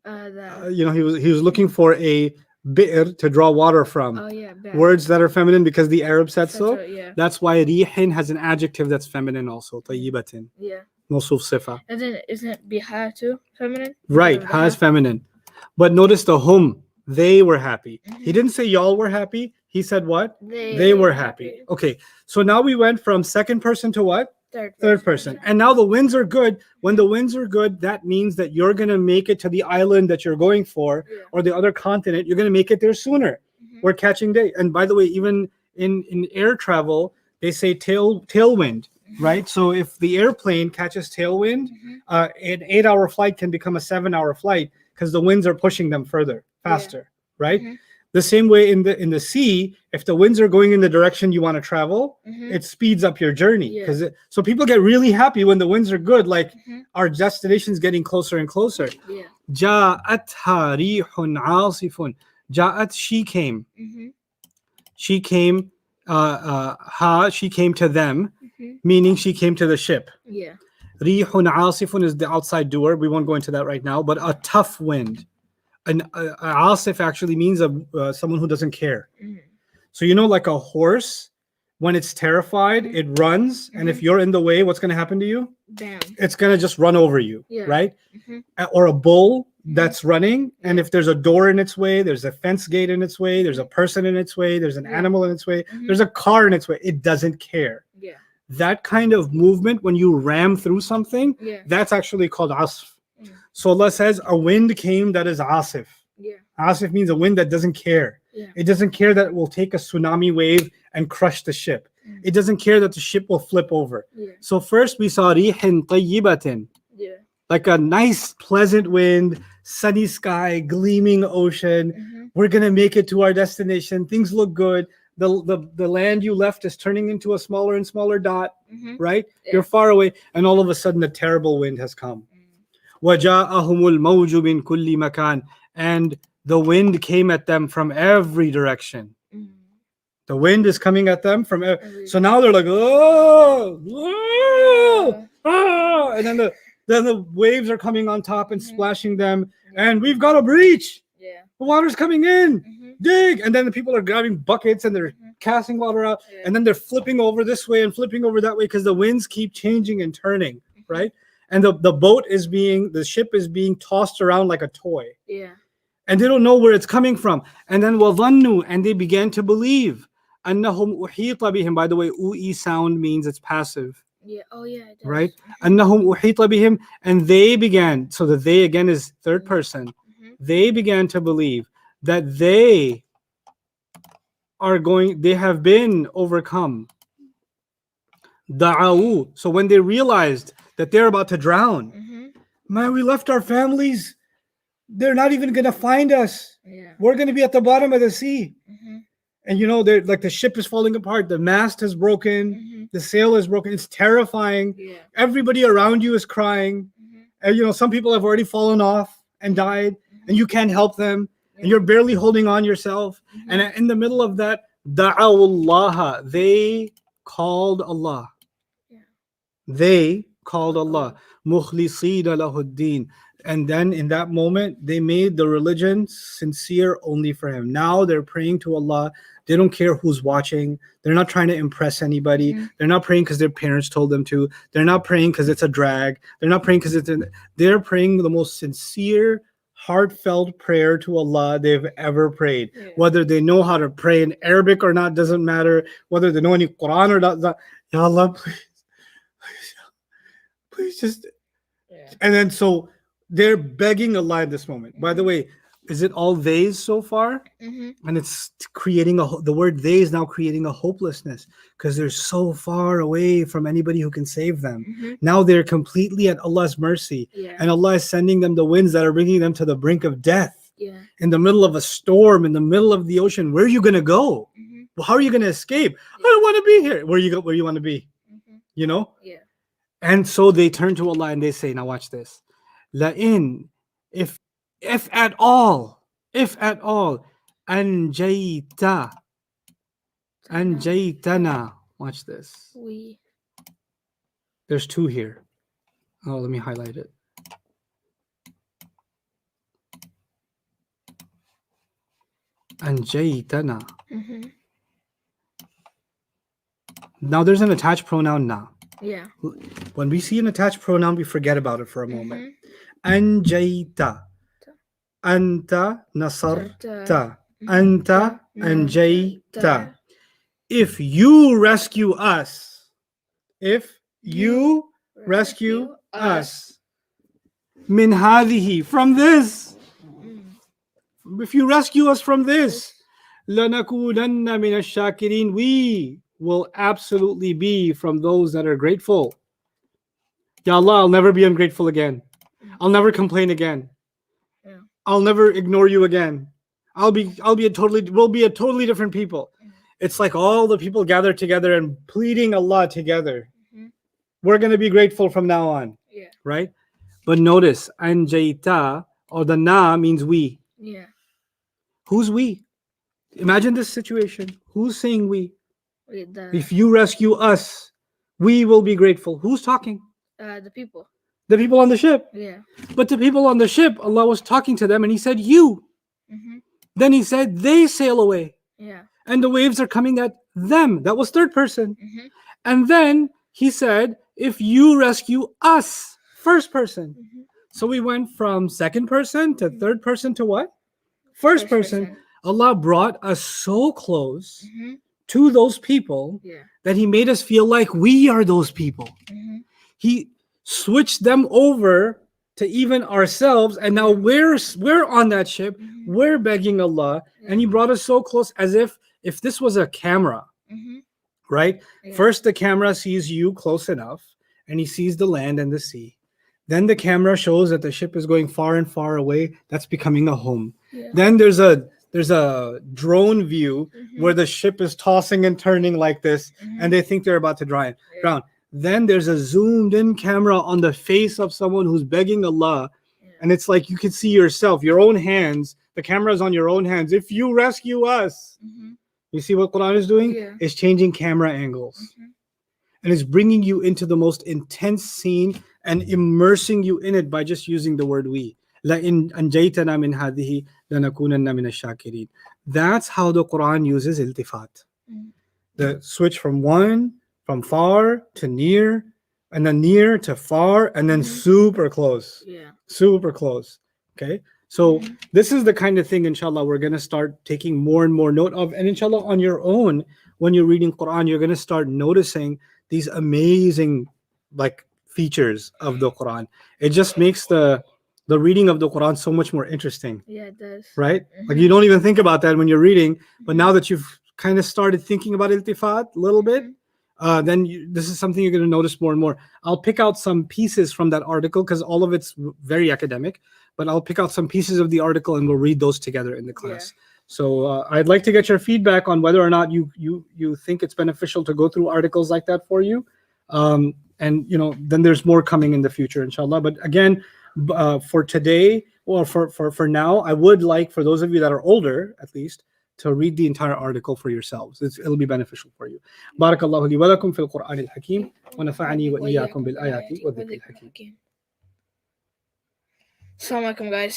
He was looking for a bi'r to draw water from. Oh yeah, Words that are feminine because the Arab said so. Yeah. That's why rihin has an adjective that's feminine also. Tayyibatin. Yeah. Mawsuf sifa. And then isn't biha too feminine? Right, ha is feminine. But notice the hum. They were happy. He didn't say y'all were happy. He said what? They were happy. Okay, so now we went from second person to what? Third person. And now the winds are good. When the winds are good, that means that you're going to make it to the island that you're going for, or the other continent. You're going to make it there sooner. We're catching day. And by the way, even in air travel, they say tailwind, right? So if the airplane catches tailwind, an 8-hour flight can become a 7-hour flight because the winds are pushing them faster, right? The same way in the sea, if the winds are going in the direction you want to travel, it speeds up your journey. So people get really happy when the winds are good, like our destination's getting closer and closer. Ja'atha rihun asifun. Ja'at, she came. She came. She came to them, meaning she came to the ship. Rihun asifun is the outside doer. We won't go into that right now, but a tough wind. An asif actually means someone who doesn't care. So like a horse, when it's terrified, it runs, and if you're in the way, what's going to happen to you? Bam. It's going to just run over you, right? Or a bull that's running, and if there's a door in its way, there's a fence gate in its way, there's a person in its way, there's an animal in its way, there's a car in its way, it doesn't care. That kind of movement, when you ram through something, that's actually called asf. So Allah says a wind came that is asif. Asif means a wind that doesn't care. It doesn't care that it will take a tsunami wave and crush the ship. It doesn't care that the ship will flip over. So first we saw rihin tayyibatin, like a nice pleasant wind, sunny sky, gleaming ocean. We're gonna make it to our destination. Things look good. The land you left is turning into a smaller and smaller dot, right? You're far away, and all of a sudden a terrible wind has come. وَجَاءَهُمُ الْمَوْجُ مِنْ كُلِّ مَكَانٍ, and the wind came at them from every direction. The wind is coming at them from so now they're like, oh, and then the waves are coming on top and splashing them, and we've got a breach. The water's coming in. Dig. And then the people are grabbing buckets and they're casting water out, and then they're flipping over this way and flipping over that way because the winds keep changing and turning, right? And the ship is being tossed around like a toy. And they don't know where it's coming from. And then وَظَنُّوا, and they began to believe. أَنَّهُمْ أُحِيطَ بِهِمْ. By the way, ui sound means it's passive. It does. Right? أَنَّهُمْ أُحِيطَ بِهِمْ, and they began, so the they again is third person. They began to believe that they have been overcome. Da'awu. So when they realized that they're about to drown, man, we left our families. They're not even going to find us. We're going to be at the bottom of the sea. And they're like, the ship is falling apart. The mast is broken. The sail is broken. It's terrifying. Everybody around you is crying. And some people have already fallen off and died, and you can't help them. And you're barely holding on yourself. And in the middle of that, da'awullaha, they called Allah. They called Allah. Mukhlisina lahuddin. And then in that moment, they made the religion sincere only for Him. Now they're praying to Allah. They don't care who's watching. They're not trying to impress anybody. They're not praying because their parents told them to. They're not praying because it's a drag. They're not praying because they're praying the most sincere, heartfelt prayer to Allah they've ever prayed. Whether they know how to pray in Arabic or not doesn't matter. Whether they know any Quran or not. Ya Allah, please just. And then so they're begging Allah in this moment. By the way, is it all theys so far? And it's creating the word they is now creating a hopelessness because they're so far away from anybody who can save them. Now they're completely at Allah's mercy, and Allah is sending them the winds that are bringing them to the brink of death. Yeah. in the middle of a storm, in the middle of the ocean. Where are you gonna go? Mm-hmm. Well, how are you gonna escape? I don't want to be here. Where you go? Where you want to be? Mm-hmm. You know. Yeah. And so they turn to Allah and they say, now watch this. لَإِن if at all, أنجيتنا. Watch this. We. There's two here. Oh, let me highlight it. أنجيتنا. Mm-hmm. Now there's an attached pronoun na. Yeah. When we see an attached pronoun, we forget about it for a moment. Mm-hmm. أنجيت. أنت نصرت. Mm-hmm. أنت أنجيت. If you rescue us, if you rescue us, min hadhihi, from this, if you rescue us from this, lanakunanna min ash-shakirin, we will absolutely be from those that are grateful. Ya Allah, I'll never be ungrateful again. I'll never complain again. Yeah. I'll never ignore you again. we'll be a totally different people. It's like all the people gathered together and pleading Allah together. Mhm. We're going to be grateful from now on. Yeah. Right? But notice, anjayta, or the na means we. Yeah. Who's we? Imagine this situation. Who's saying we? Wait, If you rescue us, we will be grateful. Who's talking? the people. The people on the ship. Yeah. But the people on the ship, Allah was talking to them and He said, you. Mm-hmm. Then He said, they sail away. Yeah. And the waves are coming at them. That was third person. Mm-hmm. And then He said, if you rescue us, first person. Mm-hmm. So we went from second person to third person to what? First person. Allah brought us so close Mm-hmm. to those people Yeah. that He made us feel like we are those people. Mm-hmm. He switched them over to even ourselves, and now we're on that ship. Mm-hmm. We're begging Allah, and He brought us so close as if this was a camera, Mm-hmm. right? Yeah. First, the camera sees you close enough, and He sees the land and the sea. Then the camera shows that the ship is going far and far away. That's becoming a home. Yeah. Then there's a drone view Mhm. where the ship is tossing and turning like this, Mhm. and they think they're about to Yeah. drown. Then there's a zoomed in camera on the face of someone who's begging Allah, Yeah. and it's like you can see yourself, your own hands. The camera's on your own hands. If you rescue us, Mm-hmm. you see what Quran is doing? Yeah. It's changing camera angles, Mhm. and it's bringing you into the most intense scene and immersing you in it by just using the word we. لَإِنْ أَنْجَيْتَنَا مِنْ هَذِهِ لَنَكُونَنَّ مِنَ الشَّاكِرِينَ. That's how the Quran uses iltifat. Mm. The switch from far to near, and then near to far, and then Mhm. super close. Yeah. Super close. Okay? So Mhm. this is the kind of thing, inshallah, we're going to start taking more and more note of. And inshallah, on your own, when you're reading Quran, you're going to start noticing these amazing features of the Quran. It just makes the reading of the Quran so much more interesting, Yeah, it does. right? Mhm. Like you don't even think about that when you're reading, but now that you've kind of started thinking about iltifat a little bit, then this is something you're going to notice more and more. I'll pick out some pieces from that article because all of it's very academic, but I'll pick out some pieces of the article and we'll read those together in the class. So I'd like to get your feedback on whether or not you think it's beneficial to go through articles like that for you. And then there's more coming in the future, inshallah. But again, for today, or for now, I would like for those of you that are older, at least, to read the entire article for yourselves. It'll be beneficial for you. Barakallahu li wa lakum fil Qur'an al-Hakim wa nafa'ani wa iyyakum bil ayati wa dhikril hakim. Assalamu alaikum, guys.